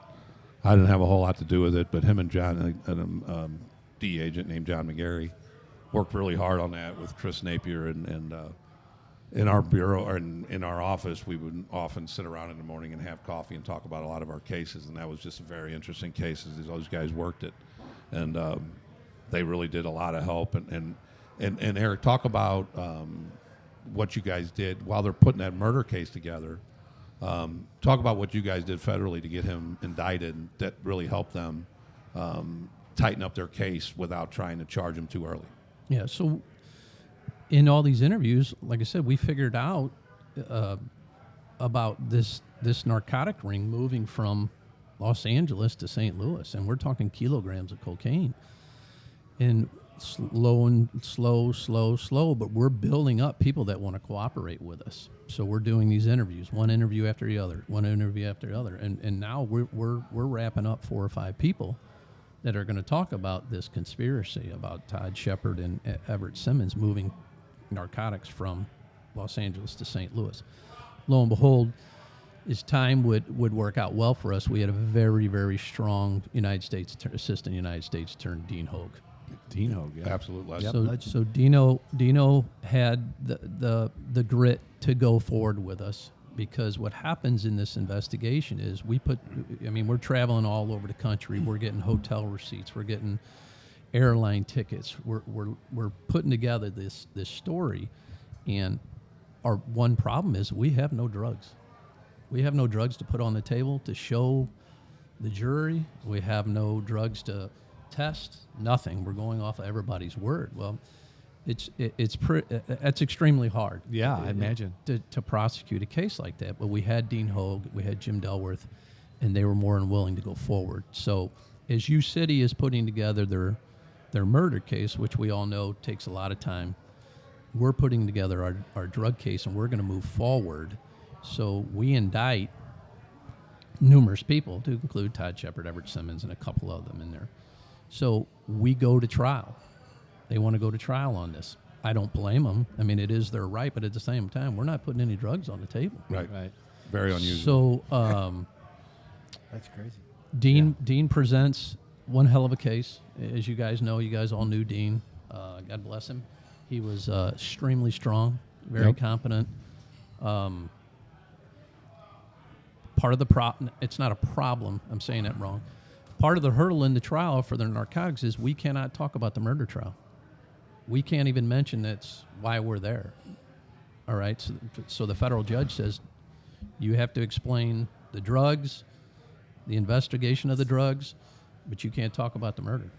I didn't have a whole lot to do with it, but him and John, a DE agent named John McGarry, worked really hard on that with Chris Napier, and in our bureau or in our office, we would often sit around in the morning and have coffee and talk about a lot of our cases, and that was just a very interesting cases. Those guys worked it, and they really did a lot of help. And Eric, talk about what you guys did while they're putting that murder case together. Talk about what you guys did federally to get him indicted that really helped them tighten up their case without trying to charge him too early. Yeah, so in all these interviews, like I said, we figured out about this narcotic ring moving from Los Angeles to St. Louis, and we're talking kilograms of cocaine. And slow, but we're building up people that want to cooperate with us. So we're doing these interviews, one interview after the other, and now we're wrapping up 4 or 5 people that are going to talk about this conspiracy about Todd Shepard and Everett Simmons moving narcotics from Los Angeles to St. Louis. Lo and behold, as time would work out well for us, we had a very, very strong Assistant United States Attorney, Dean Hogue. Dean Hogue, yeah. Absolute legend. So Dino had the grit to go forward with us, because what happens in this investigation is we're traveling all over the country. We're getting hotel receipts. We're getting airline tickets. We're putting together this story, and our one problem is we have no drugs. We have no drugs to put on the table to show the jury. We have no drugs to test. Nothing. We're going off of everybody's word. Well, it's extremely hard. Yeah, I imagine to prosecute a case like that. But we had Dean Hogue, we had Jim Delworth, and they were more than willing to go forward. So as U City is putting together their murder case, which we all know takes a lot of time, we're putting together our drug case, and we're going to move forward. So we indict numerous people, to include Todd Shepard, Everett Simmons, and a couple of them in there. So we go to trial. They want to go to trial on this. I don't blame them. I mean, it is their right, but at the same time, we're not putting any drugs on the table. Right. Very unusual. So That's crazy. Dean presents one hell of a case. As you guys know, you guys all knew Dean. God bless him. He was extremely strong, very competent. Part of the problem, it's not a problem, I'm saying that wrong. Part of the hurdle in the trial for the narcotics is we cannot talk about the murder trial. We can't even mention that's why we're there. All right, so the federal judge says you have to explain the drugs, the investigation of the drugs, but you can't talk about the murder.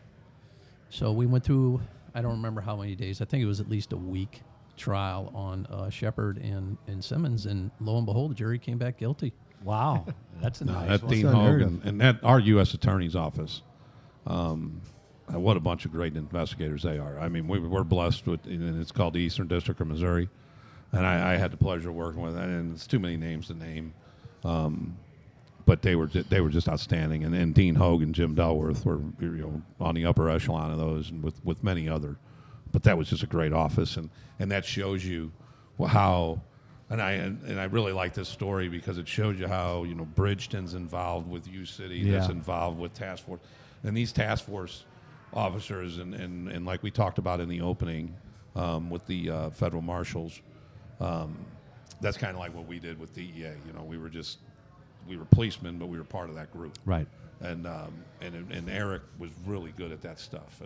So we went through, I don't remember how many days, I think it was at least a week trial on Shepard and Simmons, and lo and behold, the jury came back guilty. Wow, that's a nice that one. Dean Hogan and that our U.S. Attorney's Office. What a bunch of great investigators they are. I mean, we're blessed with, and it's called the Eastern District of Missouri, and I had the pleasure of working with it, and it's too many names to name, but they were just outstanding. And Dean Hogue and Jim Delworth were on the upper echelon of those, and with many other. But that was just a great office, and that shows you how. And I really like this story because it shows you how Bridgeton's involved with U City, that's involved with task force, and these task force officers and like we talked about in the opening with the federal marshals, that's kind of like what we did with DEA. We were policemen, but we were part of that group. Right. And Eric was really good at that stuff,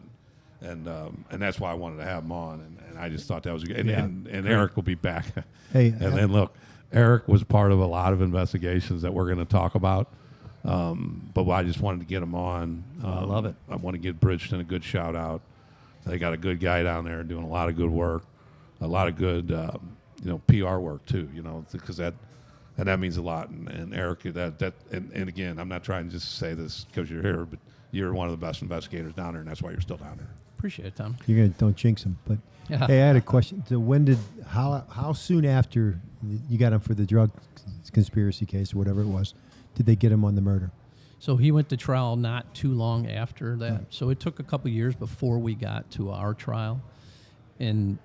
and that's why I wanted to have him on, and I just thought that was good. And Eric will be back. Hey, then look, Eric was part of a lot of investigations that we're going to talk about, but I just wanted to get him on. I love it. I want to give Bridgeton a good shout out. They got a good guy down there doing a lot of good work, a lot of good PR work too. Because that means a lot. And Eric, and again, I'm not trying to just say this because you're here, but you're one of the best investigators down there, and that's why you're still down there. Appreciate it, Tom. Don't jinx him. But hey, I had a question. So how soon after you got him for the drug conspiracy case or whatever it was. Did they get him on the murder? So he went to trial not too long after that. Right. So it took a couple years before we got to our trial. And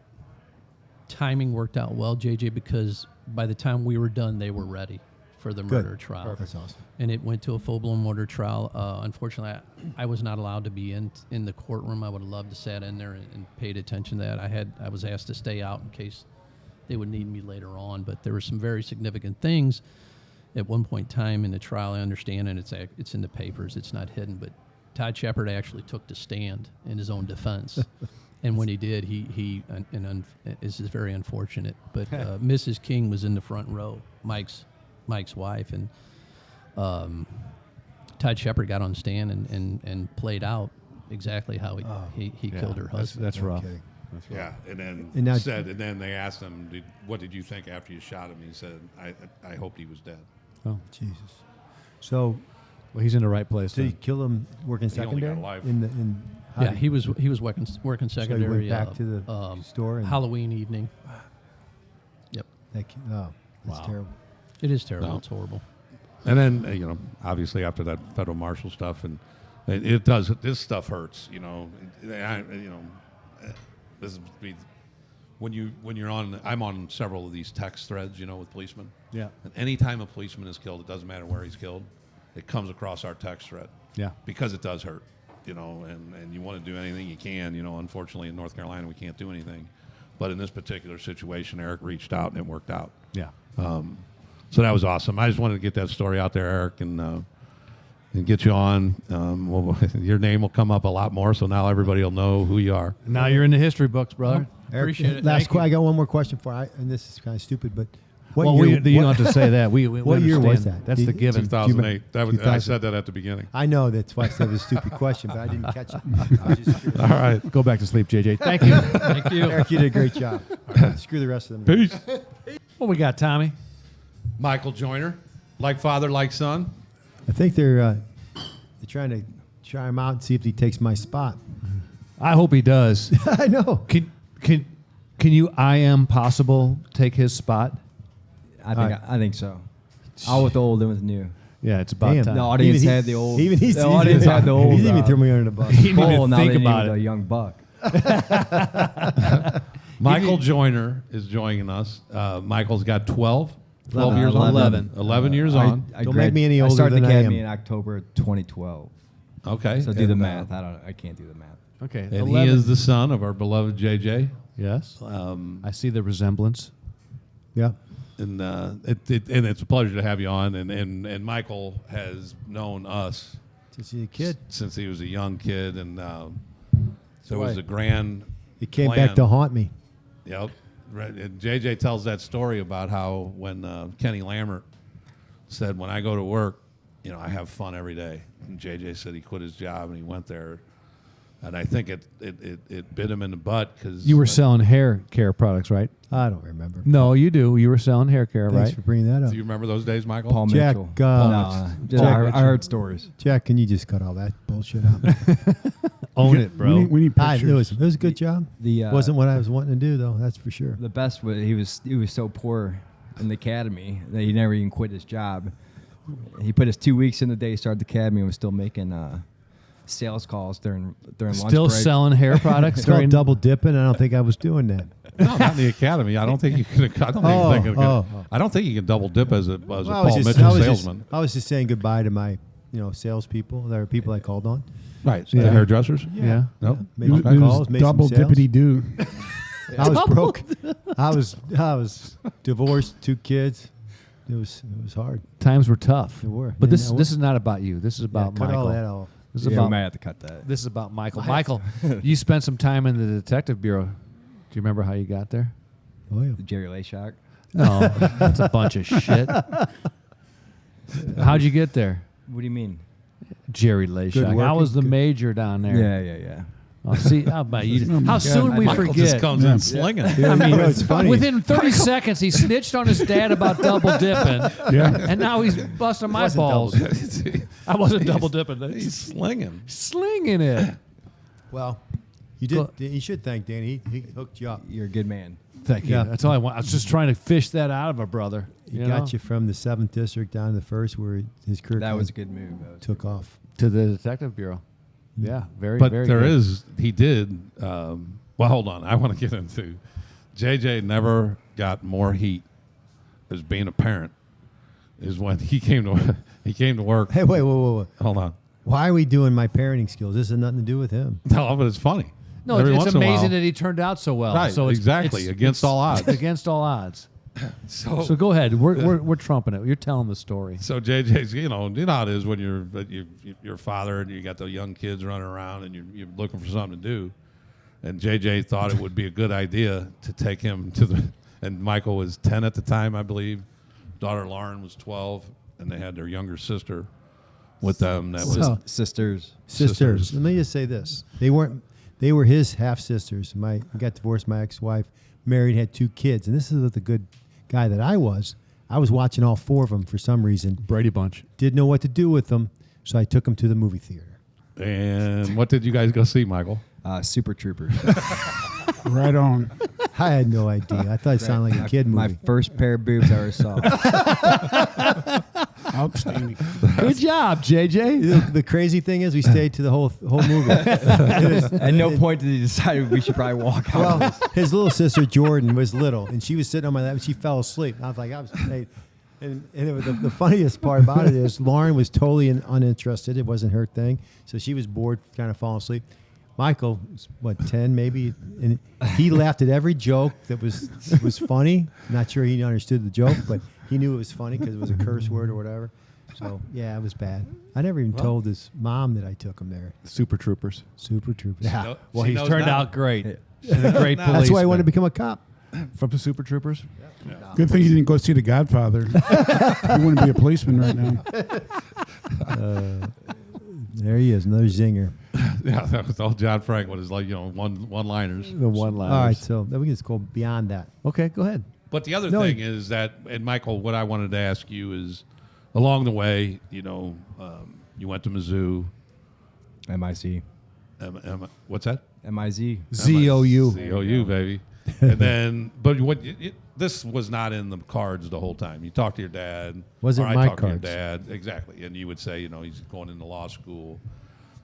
timing worked out well, JJ, because by the time we were done, they were ready for the Good. murder trial. That's awesome. And it went to a full-blown murder trial. Unfortunately, I was not allowed to be in the courtroom. I would have loved to sat in there and paid attention to that. I was asked to stay out in case they would need me later on. But there were some very significant things at one point in time in the trial. I understand, and it's in the papers. It's not hidden. But Todd Shepard actually took the stand in his own defense. And when he did, this is very unfortunate. But Mrs. King was in the front row, Mike's wife, and Todd Shepard got on the stand and played out exactly how he killed her husband. That's rough. Okay. Yeah, and now- then they asked him, "What did you think after you shot him?" He said, "I hoped he was dead." Oh, Jesus. So well, he's in the right place. did he then. kill him working He only got secondary? life. How Yeah, did- he was working secondary. back to the store and- Halloween evening. Yep, that's Wow. terrible. it is terrible. No. It's horrible. And then obviously after that federal marshal stuff, and it does. This stuff hurts. This is when you're on. I'm on several of these text threads. With policemen. Yeah. And anytime a policeman is killed, it doesn't matter where he's killed, it comes across our text thread. Yeah. Because it does hurt. And you want to do anything you can. Unfortunately in North Carolina we can't do anything, but in this particular situation, Eric reached out and it worked out. Yeah. So that was awesome. I just wanted to get that story out there, Eric, and get you on. Your name will come up a lot more, so now everybody will know who you are. Now you're in the history books, brother. Eric, Appreciate it. Last, Thank you. I got one more question for you, and this is kind of stupid, but what Well, year? you don't have to say that. We what year was understand. that? That's Do the you- given. 2008. That was, I 2000. said that at the beginning. I know that's why I said it was a stupid question, but I didn't catch it. I was just curious. All right. Go back to sleep, JJ. Thank you. Thank you. Eric, you did a great job. Screw the rest of them. Peace. What we got, Tommy? Michael Joyner, like father, like son. I think they're trying to try him out and see if he takes my spot. I hope he does. I know. Can you possible take his spot? I think so. All with the old and with new. Yeah, it's about Damn. time. The audience Even he- had the old. Even he's the audience had the old. He didn't even throw me under the bus. He didn't even Bull, now think they need about a it. young buck. Michael Joyner is joining us. Michael's got 12 years on. 11 years on. Don't make me any older I started than the I academy am. in October 2012. Okay. So do the math. I can't do the math. Okay. And 11. he is the son of our beloved JJ. Yes. I see the resemblance. Yeah. And it's a pleasure to have you on. And Michael has known us Since he's a kid. since he was a young kid, and so it was Right. a grand. He came plan. back to haunt me. Yep. Right. And JJ tells that story about how when Kenny Lambert said, "When I go to work, I have fun every day." And JJ said he quit his job and he went there, and I think it bit him in the butt because You were selling hair care products, right? I don't remember. No, you do. You were selling hair care, Thanks right? for bringing that up. Do you remember those days, Michael? Paul Jack, Mitchell. Jack I heard stories. Jack, can you just cut all that bullshit out? Own it, bro. We need pictures. It was a good job. The Wasn't what I was wanting to do, though. That's for sure. The best was he was so poor in the academy that he never even quit his job. He put his 2 weeks in the day, started the academy, and was still making sales calls during lunch Still break. selling hair products It's called during double dipping. I don't think I was doing that. No, not in the academy. I don't think you could. I don't think you can double dip as a Well, Paul Mitchell salesman. I was just saying goodbye to my, salespeople. There are people I called on. Right. Yeah. The hairdressers. Yeah. Nope. Made It some calls, was made some double sales. dippity do. I was broke. I was divorced, 2 kids. It was hard. times were tough. They were. But And this I this is not about you. This is about cut Michael. all that off. This is Yeah, we about might have to cut that. this is about Michael. Michael, you spent some time in the detective bureau. Do you remember how you got there? Oh yeah. The Jerry Layshock. No, that's a bunch of shit. How'd you get there? What do you mean? Jerry Layshock. I working, was the good- major down there. Yeah. I'll see. How about you? How soon we Michael forget? just comes in slinging. I mean, it's funny. Within 30 seconds, he snitched on his dad about double dipping, Yeah. and now he's busting my wasn't double balls. I wasn't double dipping. He's slinging. Slinging it. Well, you Go- did. You should thank Danny. He hooked you up. You're a good man. Thank you. Yeah. That's all I want. I was just trying to fish that out of a brother. You got know? you from the 7th district down to the 1st, where his career That was a good move. That was took off. To the detective bureau. Yeah, very, But very there good. is, he did. Well, hold on. I want to get into. JJ never got more heat as being a parent. Is when he came to work. Hey, wait. Hold on. Why are we doing my parenting skills? This has nothing to do with him. No, but it's funny. No, Every it's once in a amazing while- that he turned out so well. Right, So exactly, against all odds. Against all odds. So So go ahead. We're trumping it. You're telling the story. So JJ's, you know how it is when you're a father and you got the young kids running around and you're looking for something to do. And JJ thought it would be a good idea to take him to the. And Michael was 10 at the time, I believe. Daughter Lauren was 12, and they had their younger sister with them. That was Well, sisters. Sisters. Let me just say this: they were his half sisters. I got divorced. My ex-wife married, had 2 kids, and this is what the good guy that I was. I was watching all 4 of them for some reason. Brady Bunch. Didn't know what to do with them, so I took them to the movie theater. And what did you guys go see, Michael? Super Troopers. Right on. I had no idea. I thought it sounded like a kid movie. My first pair of boobs I ever saw. Outstanding. Good job, JJ. The crazy thing is, we stayed to the whole movie. At no point did he decide we should probably walk out. Well, his little sister Jordan was little, and she was sitting on my lap, and she fell asleep. And I was like, hey. And it was the funniest part about it is Lauren was totally uninterested. It wasn't her thing, so she was bored, kind of falling asleep. Michael was, 10 maybe, and he laughed at every joke that was funny. Not sure he understood the joke, but he knew it was funny because it was a curse word or whatever. So yeah, it was bad. I never even told his mom that I took him there. Super Troopers. Super Troopers. No, Well, she he's knows turned now. out great. And a great policeman. That's why I wanted to become a cop. From the Super Troopers. Good thing you didn't go see The Godfather. You wouldn't be a policeman right now. There he is, another zinger. Yeah, that was all John Frank with his one-liners. The one line. All right, so then we can just go beyond that. Okay, go ahead. But the other No, thing is that, and Michael, what I wanted to ask you is, along the way, you went to Mizzou. MIC. What's that? MIZ. ZOU. ZOU, baby. And then, but this was not in the cards the whole time. You talked to your dad. Wasn't or I my talked cards. to your dad, exactly. And you would say, he's going into law school.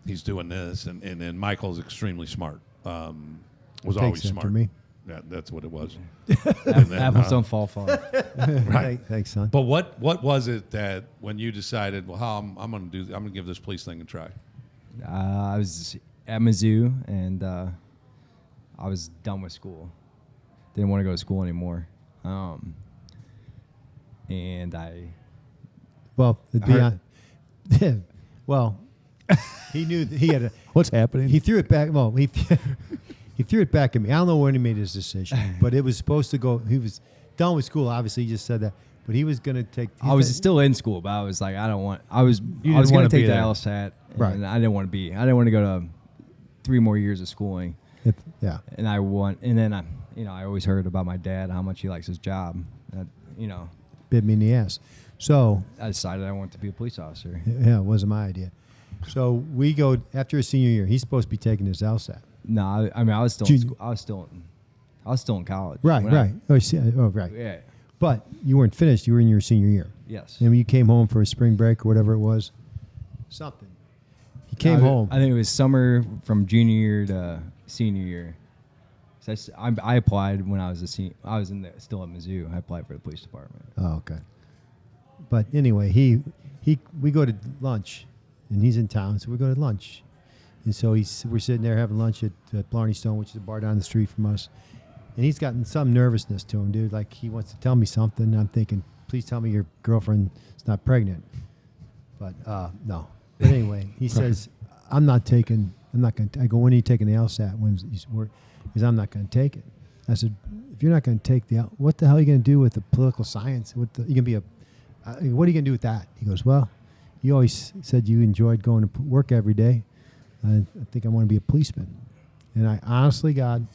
He's doing this. And then Michael's extremely smart. Was Thanks, always son, smart. for me. Yeah, that's what it was. And then, Apples don't fall far. right. Thanks, son. But what was it that when you decided, well, how I'm going to give this police thing a try? I was at Mizzou, and I was done with school. Didn't want to go to school anymore. And I Well, to be heard- honest, well, he knew that he had a. What's happening? He threw it back. Well, he threw it back at me. I don't know when he made his decision, but it was supposed to go. He was done with school. Obviously, he just said that, but he was going to take. I was still in school, but I was like, I was didn't going wanna to take be the there. LSAT, Right. and I didn't want to go to 3 more years of schooling. Yeah. And and then I always heard about my dad, how much he likes his job. Bit me in the ass. So I decided I wanted to be a police officer. yeah, it wasn't my idea. So we go after his senior year. He's supposed to be taking his LSAT. No, I mean I was still in Junior. school. I was still in college. Right. When I- Right. Right. yeah. But you weren't finished. You were in your senior year. Yes. And when you came home for a spring break or whatever it was, something. He came home. I think it was summer from junior year to senior year. So I applied when I was a senior. I was still at Mizzou. I applied for the police department. Oh, okay. But anyway, we go to lunch, and he's in town, so we go to lunch, and so we're sitting there having lunch at Blarney Stone, which is a bar down the street from us, and he's gotten some nervousness to him, dude. Like he wants to tell me something. I'm thinking, please tell me your girlfriend is not pregnant. But no. But anyway, he says, I'm not going to. I go, when are you taking the LSAT? Because I'm not going to take it. I said, if you're not going to take what the hell are you going to do with the political science? What are you going to do with that? He goes, well, you always said you enjoyed going to work every day. I think I want to be a policeman. And I honestly, God,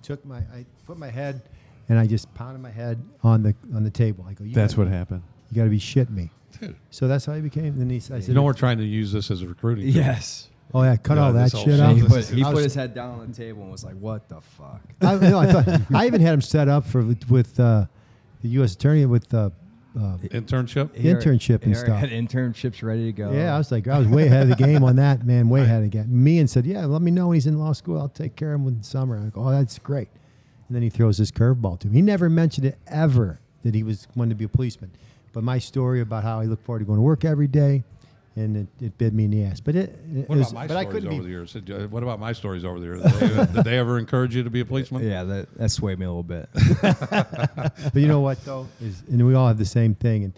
I put my head and I just pounded my head on the table. I go, That's what happened. You got to be shitting me. Dude. So that's how he became. Then I said, We're trying to use this as a recruiting tool. Yes. oh yeah, cut Yeah, all that this whole shit show. out. He I put was- his head down on the table and was like, "What the fuck?" I thought I even had him set up with the U.S. attorney with Internship? internship and He already stuff. had internships ready to go. Yeah, I was way ahead of the game on that, man, way ahead of the game. Me and said, yeah, let me know when he's in law school. I'll take care of him in the summer. I go, oh, that's great. And then he throws this curveball to me. He never mentioned it ever that he wanted to be a policeman. But my story about how I look forward to going to work every day, and it bit me in the ass. But What about my stories over the years? What about my stories over the years? Did they ever encourage you to be a policeman? Yeah, that swayed me a little bit. But you know what though and we all have the same thing,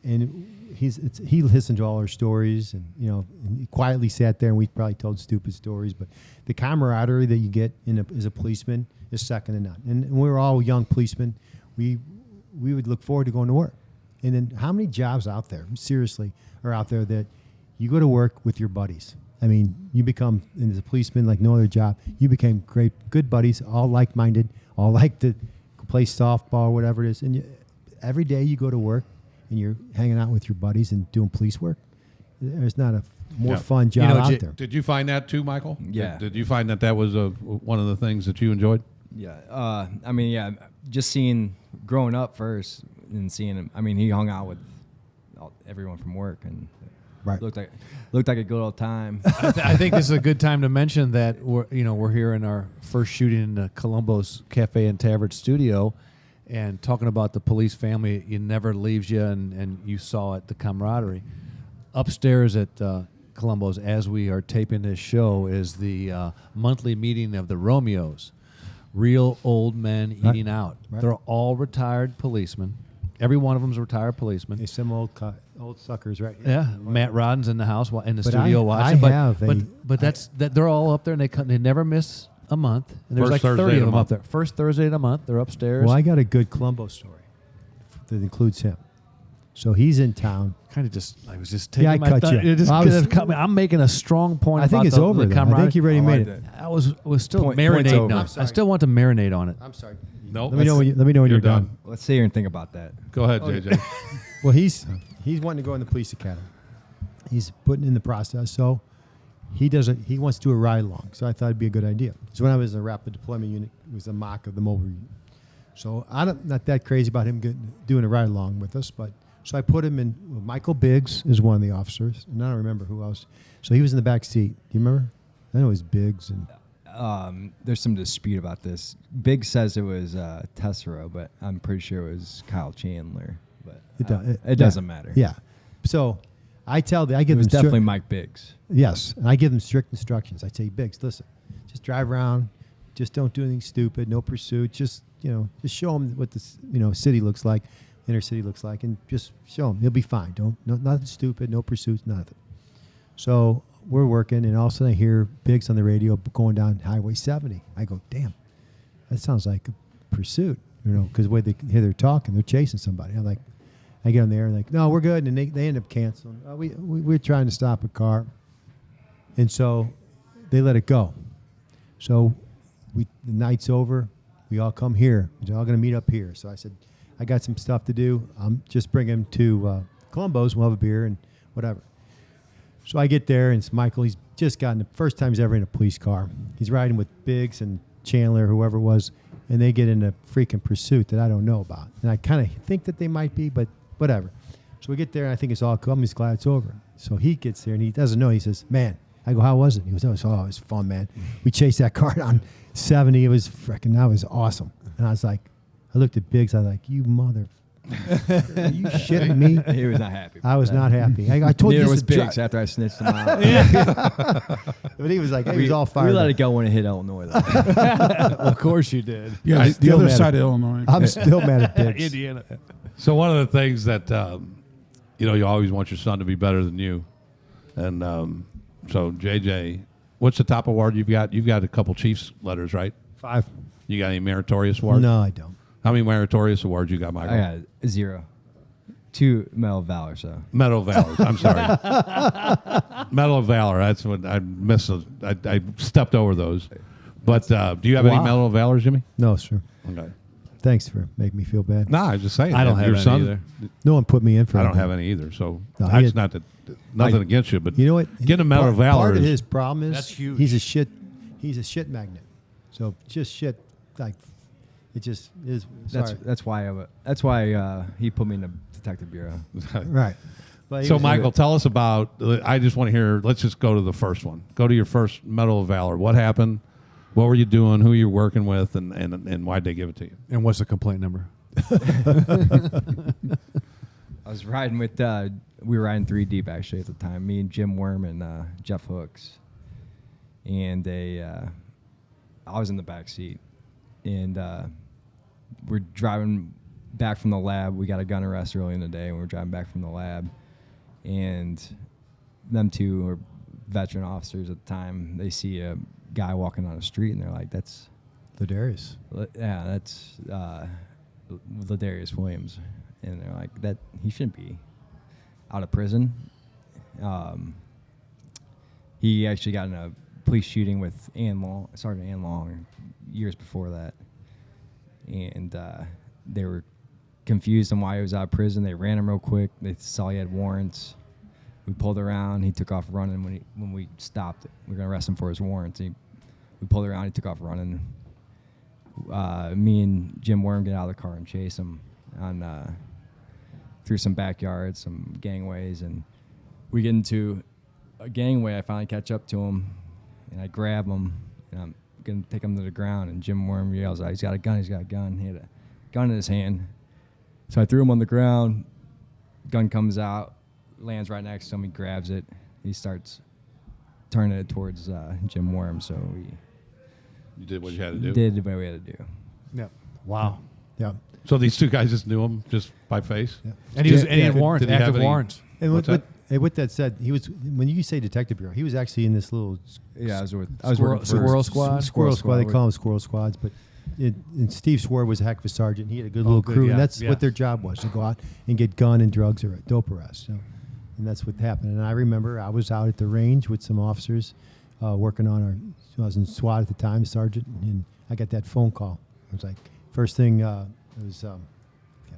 and he listened to all our stories, and and he quietly sat there, and we probably told stupid stories, but the camaraderie that you get as a policeman is second to none. And we were all young policemen. We would look forward to going to work. And then how many jobs out there, seriously, are out there that you go to work with your buddies? I mean, you become, as a policeman, like no other job, you became good buddies, all like-minded, all like to play softball or whatever it is. And every day you go to work and you're hanging out with your buddies and doing police work. There's not a more fun job out there. Did you find that too, Michael? Yeah. Did you find that was one of the things that you enjoyed? Yeah. I mean, yeah, just seeing, growing up first and seeing him. I mean, he hung out with everyone from work and looked like a good old time. I think this is a good time to mention that we're here in our first shooting in the Columbo's Cafe and Tavern studio, and talking about the police family. It never leaves you, and you saw it, the camaraderie. Upstairs at Columbo's, as we are taping this show, is the monthly meeting of the Romeos, real old men eating out. Right. They're all retired policemen. Every one of them's a retired policeman. There's some old suckers, right? Yeah, Matt Rodden's in the house in the But studio I watching. have But they're all up there, and they never miss a month. And there's First like Thursday 30 of of the them up month. there. First Thursday of the month, they're upstairs. Well, I got a good Columbo story that includes him. So he's in town. I was just taking I my cut thought. you. It just I was- kinda cut me. I'm making a strong point. I think about it's the, over. The Then. I camaraderie. think you already made liked it. I was still Point's marinating over. on I'm it. I sorry. still want to marinate on it. I'm sorry. No. Let me know when you're done. Let's sit here and think about that. Go ahead, JJ. Well, he's wanting to go in the police academy. He's putting in the process. So he wants to do a ride along. So I thought it'd be a good idea. So when I was in a rapid deployment unit, it was a mock of the mobile unit. So I'm not that crazy about him doing a ride along with us, but so I put him in. Well, Michael Biggs is one of the officers, and I don't remember who else. So he was in the back seat. Do you remember? I know it was Biggs and. There's some dispute about this. Big says it was Tessero, but I'm pretty sure it was Kyle Chandler. But it doesn't matter. Yeah. So I give It him was definitely Mike Biggs. Yes, and I give them strict instructions. I say, Biggs, listen, just drive around, just don't do anything stupid, no pursuit. Just just show them what the city looks like, inner city looks like, and just show them. He'll be fine. Nothing stupid, no pursuits, nothing. So we're working, and all of a sudden I hear Biggs on the radio going down Highway 70. I go, damn, that sounds like a pursuit, because the way they hear they're talking, they're chasing somebody. I'm like, I get on there and like, no, we're good, and they end up canceling. We're trying to stop a car, and so they let it go. So the night's over. We all come here. We're all going to meet up here. So I said, I got some stuff to do. I'm just bring him to Columbo's. We'll have a beer and whatever. So I get there, and it's Michael. He's just gotten the first time he's ever in a police car. He's riding with Biggs and Chandler, whoever it was, and they get in a freaking pursuit that I don't know about. And I kind of think that they might be, but whatever. So we get there, and I think it's all cool. I'm just glad it's over. So he gets there, and he doesn't know. He says, man, I go, how was it? He goes, it was fun, man. We chased that car down 70. It was that was awesome. And I was like, I looked at Biggs. I was like, you mother. Are you shitting me? He was not happy. I was not happy. I told you Neither this was is Biggs after I snitched him out. But he was like, he was all fired We let up. it go when it hit Illinois, though. Of course you did. Yeah, the still other mad side at- of Illinois. I'm still mad at Biggs. Indiana. So one of the things that you always want your son to be better than you, and so JJ, what's the top award you've got? You've got a couple Chiefs letters, right? 5. You got any meritorious awards? No, I don't. How many meritorious awards you got, Michael? I got 0. 2 Medal of Valor, so. Medal of Valor. I'm sorry. Medal of Valor. That's what I missed. I stepped over those. But do you have any Wow. Medal of Valor, Jimmy? No, sir. Okay. Thanks for making me feel bad. No, I was just saying. I don't that have your any son, either. No one put me in for I don't anything. have any either. So No, that's he- not that nothing I- against you, but You know what? Getting a Medal of Valor Part of is- his problem is That's huge. He's a shit magnet. So just shit like It just is. That's why he put me in the detective bureau. Right. But So, Michael, tell us about. I just want to hear. Let's just go to the first one. Go to your first Medal of Valor. What happened? What were you doing? Who you were working with? And why'd they give it to you? And what's the complaint number? I was riding with we were riding 3 deep actually at the time. Me and Jim Worm and Jeff Hooks, and I was in the back seat, and we're driving back from the lab. We got a gun arrest early in the day, and we're driving back from the lab, and them two were veteran officers at the time. They see a guy walking on the street, and they're like, "That's Ladarius. Yeah, that's Ladarius Williams," and they're like, "That he shouldn't be out of prison." He actually got in a police shooting with Sergeant Ann Long, years before that, and they were confused on why he was out of prison. They ran him real quick. They saw he had warrants. We pulled around. He took off running when we stopped. We were gonna arrest him for his warrants. We pulled around. He took off running. Me and Jim Worm get out of the car and chase him through some backyards, some gangways, and we get into a gangway. I finally catch up to him, and I grab him, and I'm gonna take him to the ground. And Jim Worm yells, "He's got a gun! He's got a gun!" He had a gun in his hand. So I threw him on the ground. Gun comes out, lands right next to him. He grabs it. He starts turning it towards Jim Worm. So You did what you had to do. did what we had to do. Yeah. Wow. Yeah. So these two guys just knew him just by face. Yeah. And he had warrants, Did he have active any- warrants. And What's with that said, he was when you say detective bureau, he was actually in this little Yeah, I was working for Squirrel Squad? squirrel squad. They call them squirrel squads, but and Steve Swore was a heck of a sergeant. He had a good little good, crew, yeah, and that's yeah. what their job was, to go out and get gun and drugs or dope arrests. So, and that's what happened. And I remember I was out at the range with some officers working on I was in SWAT at the time, sergeant, and I got that phone call. It was like first thing it was can't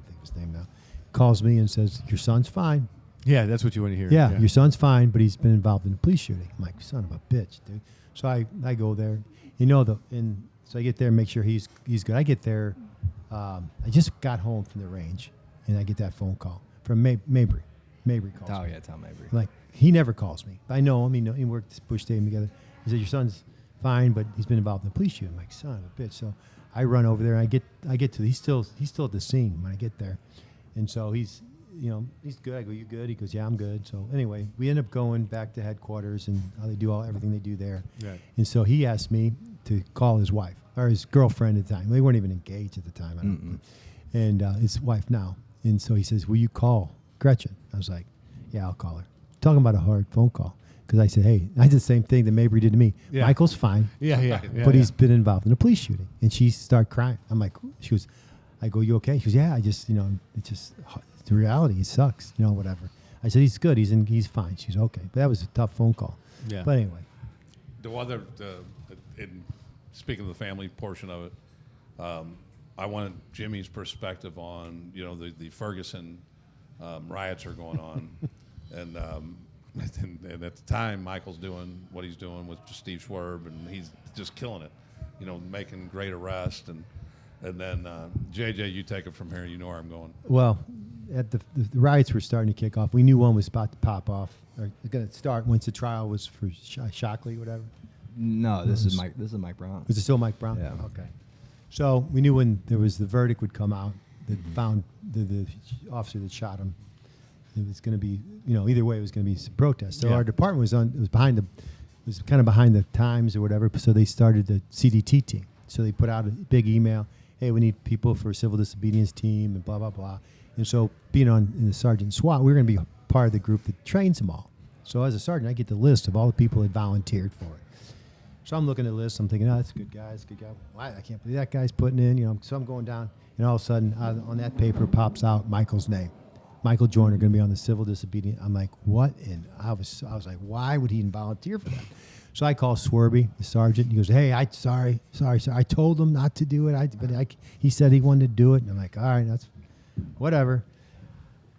think of his name now. Calls me and says, "Your son's fine." Yeah, that's what you want to hear. Yeah, your son's fine, but he's been involved in a police shooting. I'm like, son of a bitch, dude. So I go there, so I get there and make sure he's good. I get there, I just got home from the range, and I get that phone call from Mabry. Mabry calls me. Yeah, Tom Mabry. Like, he never calls me. I know him. He worked this Bush Stadium together. He said, your son's fine, but he's been involved in the police shooting. I'm like, son of a bitch. So I run over there, and I get to he's still at the scene when I get there, and so he's good. I go, you good? He goes, yeah, I'm good. So anyway, we end up going back to headquarters and how they do everything they do there. Right. And so he asked me to call his wife or his girlfriend at the time. They weren't even engaged at the time. I don't know. And his wife now. And so he says, will you call Gretchen? I was like, yeah, I'll call her. Talking about a hard phone call. Because I said, hey, I did the same thing that Mabry did to me. Yeah. Michael's fine. Yeah. But he's been involved in a police shooting. And she started crying. I'm like, I go, you okay? She goes, yeah, I just, it's just the reality. It sucks, whatever. I said, he's good. He's fine. She's okay. But that was a tough phone call. Yeah. But anyway. Speaking of the family portion of it, I wanted Jimmy's perspective on, the Ferguson riots are going on. and at the time, Michael's doing what he's doing with Steve Schwerb, and he's just killing it, making great arrests. And then, JJ, you take it from here. You know where I'm going. Well, at the riots were starting to kick off. We knew one was about to pop off, or going to start once the trial was for Shockley, whatever. No, this is Mike Brown. Was it still Mike Brown? Yeah. Okay. So we knew when there was the verdict would come out that found the officer that shot him. It was going to be, either way, it was going to be some protest. So our department was kind of behind the times or whatever. So they started the CDT team. So they put out a big email. Hey, we need people for a civil disobedience team and blah, blah, blah. And so being in the sergeant SWAT, we were going to be part of the group that trains them all. So as a sergeant, I get the list of all the people that volunteered for it. So I'm looking at the list. I'm thinking, that's a good guy. That's a good guy. Well, I can't believe that guy's putting in, So I'm going down. And all of a sudden, on that paper pops out Michael's name. Michael Joyner going to be on the civil disobedience. I'm like, what? And I was like, why would he volunteer for that? So I call Swerby, the sergeant. He goes, hey, sorry. I told him not to do it. He said he wanted to do it. And I'm like, all right, that's whatever.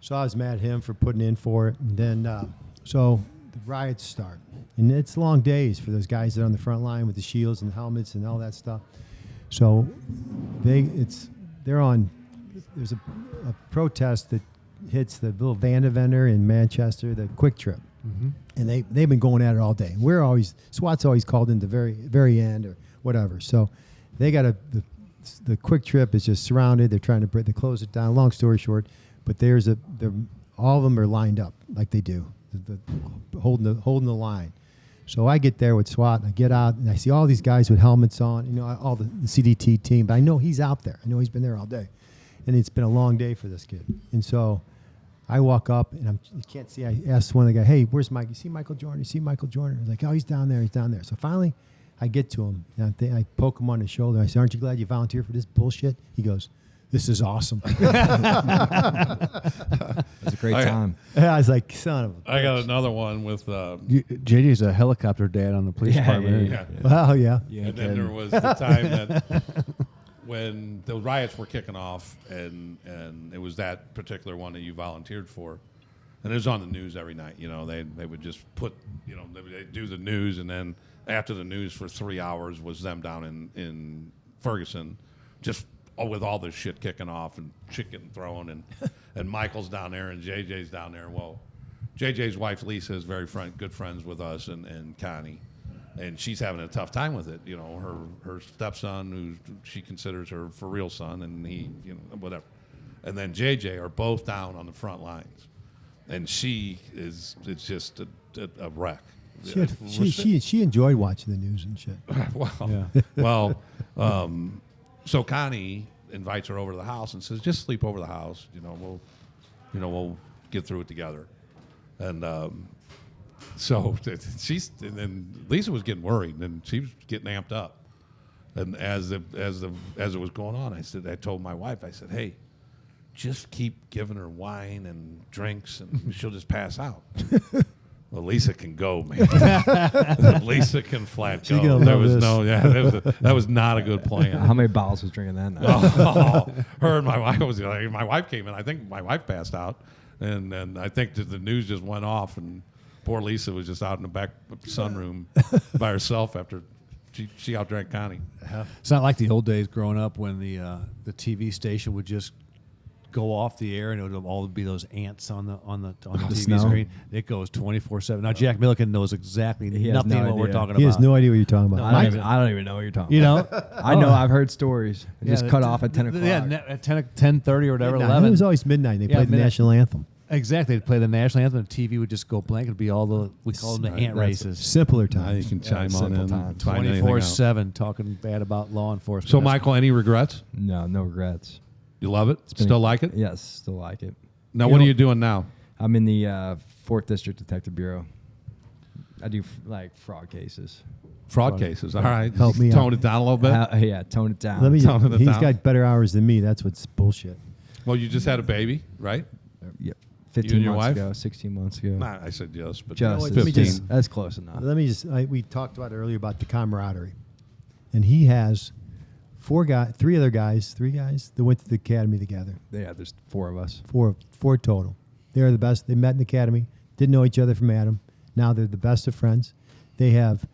So I was mad at him for putting in for it. And then, so the riots start. And it's long days for those guys that are on the front line with the shields and the helmets and all that stuff. So they're on. There's a protest that hits the little Vanda vendor in Manchester, the Quick Trip, and they've been going at it all day. SWAT's always called in the very end or whatever. So they got the Quick Trip is just surrounded. They're trying to close it down. Long story short, but all of them are lined up like they do, holding the line. So I get there with SWAT, and I get out, and I see all these guys with helmets on, all the CDT team. But I know he's out there. I know he's been there all day. And it's been a long day for this kid. And so I walk up, and you can't see. I asked one of the guys, hey, where's Mike? You see Michael Jordan? You see Michael Jordan? He's like, oh, he's down there. He's down there. So finally, I get to him, and I poke him on the shoulder. I say, aren't you glad you volunteered for this bullshit? He goes, this is awesome. It was a great time. I was like, son of a I got another one with. JJ's a helicopter dad on the police department. yeah. Wow, yeah. And then there was the time that when the riots were kicking off, and it was that particular one that you volunteered for, and it was on the news every night. They would just put, they'd do the news, and then after the news for 3 hours was them down in Ferguson, just with all this shit kicking off and chicken throwing, and Michael's down there and JJ's down there. Well, JJ's wife Lisa is good friends with us and Connie. And she's having a tough time with it. Her stepson, who she considers her for real son, and he, whatever. And then JJ are both down on the front lines. And it's just a wreck. She enjoyed watching the news and shit. So Connie invites her over to the house and says, just sleep over the house. We'll get through it together. And, so and then Lisa was getting worried, and she was getting amped up. And as it was going on, I told my wife, I said, hey, just keep giving her wine and drinks, and she'll just pass out. Well, Lisa can go, man. Lisa can flat go. There was that was not a good plan. How many bottles was drinking that night? Her and my wife my wife came in. I think my wife passed out, and I think that the news just went off, and poor Lisa was just out in the back sunroom by herself after she outdrank Connie. It's not like the old days growing up when the TV station would just go off the air and it would all be those ants on the TV snow. screen. It goes 24/7. Now Jack Milliken knows exactly He has nothing no what we're idea. talking about. He has no idea what you're talking about. I don't even know what you're talking about. I know. I've heard stories. It just cut off at 10 o'clock. Yeah, at 10:30 or whatever, Midnight. 11. It was always midnight. They played the midnight. national anthem. Exactly. They'd play the national anthem, and the TV would just go blank. It'd be we call them the ant races. Simpler Now times. you can chime on simple in. times. Find anything out. 24/7 talking bad about law enforcement. So, Michael, any regrets? No regrets. You love it? been- Still like it? Yes, still like it. Now, what are you doing now? I'm in the 4th District Detective Bureau. I do fraud cases. Fraud cases. All right. Help me Tone out. it down a little bit. Yeah, tone it down. Toning it He's down. got better hours than me. That's what's bullshit. Well, you just had a baby, right? Yep. You 15 and your months wife? ago, 16 months ago. Nah, I said yes, but Just, let me 15. that's close enough. Let me just. We talked about it earlier about the camaraderie, and he has three guys that went to the academy together. Yeah, there's 4 of us. Four total. They are the best. They met in the academy. Didn't know each other from Adam. Now they're the best of friends. They have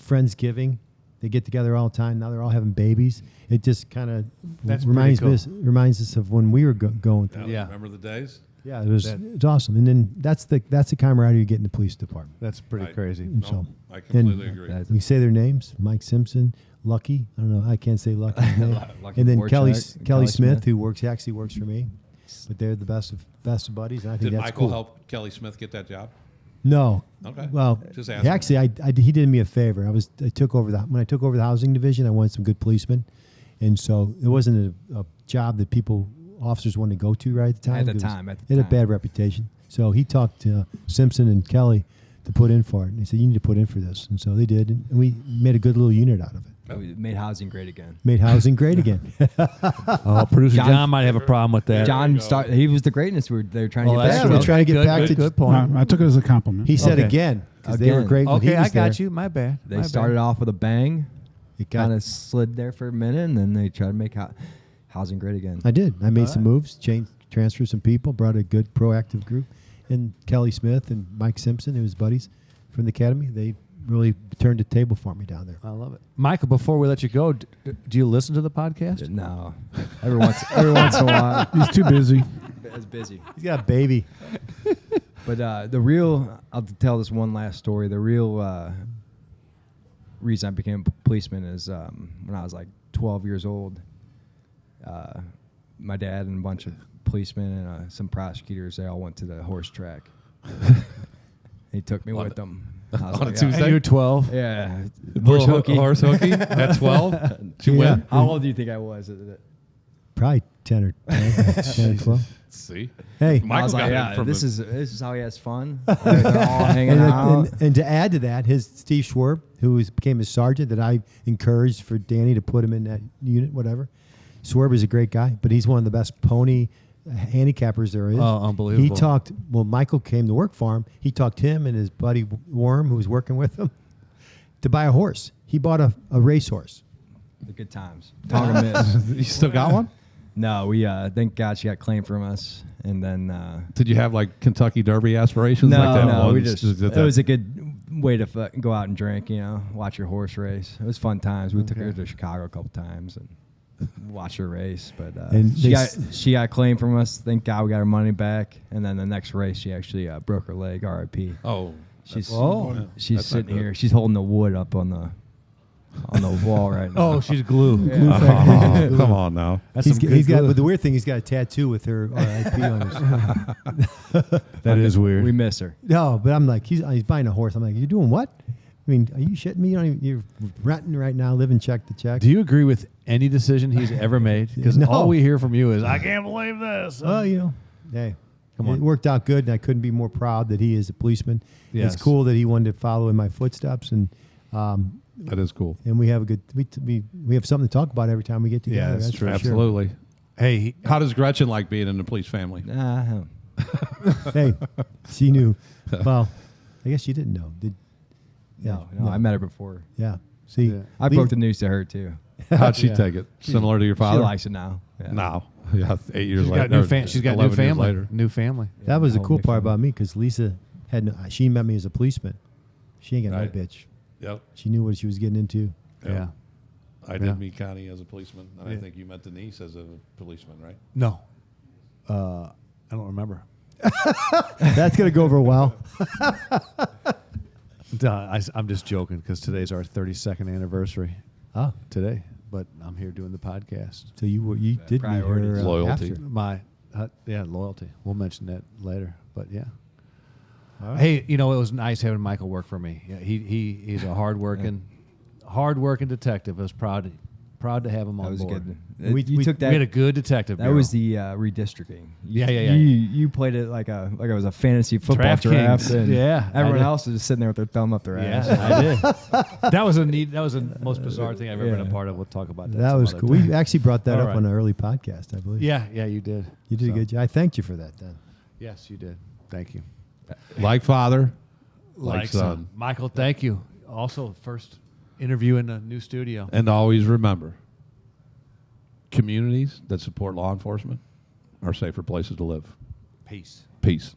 Friendsgiving. They get together all the time. Now they're all having babies. It just kind of That's reminds pretty reminds us of when we were going through. Yeah. Remember the days? Yeah, it's awesome. And then that's the camaraderie you get in the police department. That's pretty Right. crazy. And No, so, I completely and agree. That's- we say their names: Mike Simpson, Lucky. I don't know. I can't say Lucky. Lucky And then Warchuk, Kelly Kelly Smith, Smith. who actually works for me. But they're the best of buddies. And I think Did that's Michael cool. help Kelly Smith get that job? No. Okay. Well, Just asking. actually, he did me a favor. I took over when I took over the housing division. I wanted some good policemen, and so it wasn't a job that officers wanted to go to right at the time. At the It time. had a bad reputation. So he talked to Simpson and Kelly to put in for it, and he said, "You need to put in for this," and so they did, and we made a good little unit out of it. We made housing great again. Made housing great again. Oh, producer John might have a problem with that. John he was the greatness they were trying to Oh, get that's back Yeah, to. we're trying to get back to. good point. I took it as a compliment. He said Okay. again because they were Again. great. When he Okay, was I got there. you. My bad. They started off with a bang, It got kind of slid there for a minute, and then they tried to make housing great again. I did. I made some right. moves, transferred some people, brought a good proactive group. And Kelly Smith and Mike Simpson, who was buddies from the academy, really turned the table for me down there. I love it. Michael, before we let you go, do you listen to the podcast? No, every once in a while. He's too busy. It's busy. He's got a baby. But the real, I'll tell this one last story. The real reason I became a policeman is when I was like 12 years old. My dad and a bunch of policemen and some prosecutors, they all went to the horse track. He took me with them. I was on a like, Tuesday? And you're 12. yeah, horse hooky. Horse hooky at 12? She Yeah. went? How old do you think I was? Probably 10 or 10 or 12. See? Hey, I Michael was like, got yeah, it from this the- is how he has fun. They're all hanging out. and to add to that, his Steve Schwarb, who became his sergeant, that I encouraged for Danny to put him in that unit, whatever. Schwarb is a great guy, but he's one of the best pony handicappers there is. Oh, unbelievable. He talked, well, Michael came to work for him. He talked him and his buddy Worm, who was working with him, to buy a horse. He bought a racehorse. The good times. Talk and miss. You still got one? No, we thank God she got claimed from us, and then Did you have like Kentucky Derby aspirations? no, like that no, one? we just it was a good way to go out and drink, watch your horse race. It was fun times. We took her to Chicago a couple times and watched her race, but And she got claimed from us. Thank God we got her money back, and then the next race she actually broke her leg. R.I.P. Oh. She's yeah, she's that's not sitting good. here. She's holding the wood up on the wall right now. Oh, she's glue. Oh, come on now. That's He's, some he's good got, glue. but the weird thing, he's got a tattoo with her RIP on his. That is weird. We miss her. No, but I'm like, he's buying a horse. I'm like, you're doing what? I mean, are you shitting me? You're renting right now, living check to check. Do you agree with any decision he's ever made? Because No. all we hear from you is, I can't believe this. Well, hey, Come on. It worked out good, and I couldn't be more proud that he is a policeman. Yes. It's cool that he wanted to follow in my footsteps, and That is cool. we have a good we have something to talk about every time we get together. Yeah, that's that's true. for sure. Absolutely. Hey, How does Gretchen like being in the police family? Hey, she knew. Well, I guess she didn't know. No, I met her before. Yeah. See, Yeah. I broke the news to her too. How'd she Yeah. take it? Similar to your father? She likes it now. Yeah. No. Yeah, 8 years she's later. got she's got new 11 years family. later. New family. that was the whole cool big part family. about me because Lisa she met me as a policeman. She ain't got Right. no bitch. Yep. She knew what she was getting into. Yeah. I Yeah. did meet Connie as a policeman, and I Yeah. think you met Denise as a policeman, right? No. I don't remember. That's gonna go over well. I'm just joking because today's our 32nd anniversary. Oh, Today, but I'm here doing the podcast. so you did meet her Priorities. Loyalty. after. My loyalty. We'll mention that later, but yeah. All right. Hey, it was nice having Michael work for me. Yeah, he's a hardworking detective. I was proud to have him That on was board. good. We- You we- took We had a that. good detective. That bureau. was the redistricting. Yeah. You played it like it was a fantasy football Draft draft, Kings. and Yeah, I everyone did. else was just sitting there with their thumb up their ass. Yeah, I did. That was the most bizarre thing I've ever been a Yeah. part of. We'll talk about that. That some was other cool. time. We actually brought that All up right. on an early podcast, I believe. Yeah, you did. You did a So, good job. I thanked you for that. Then Yes, you did. Thank you. Like father, like son. son. Michael, thank you. Also, first interview in the new studio. And always remember, communities that support law enforcement are safer places to live. Peace. Peace.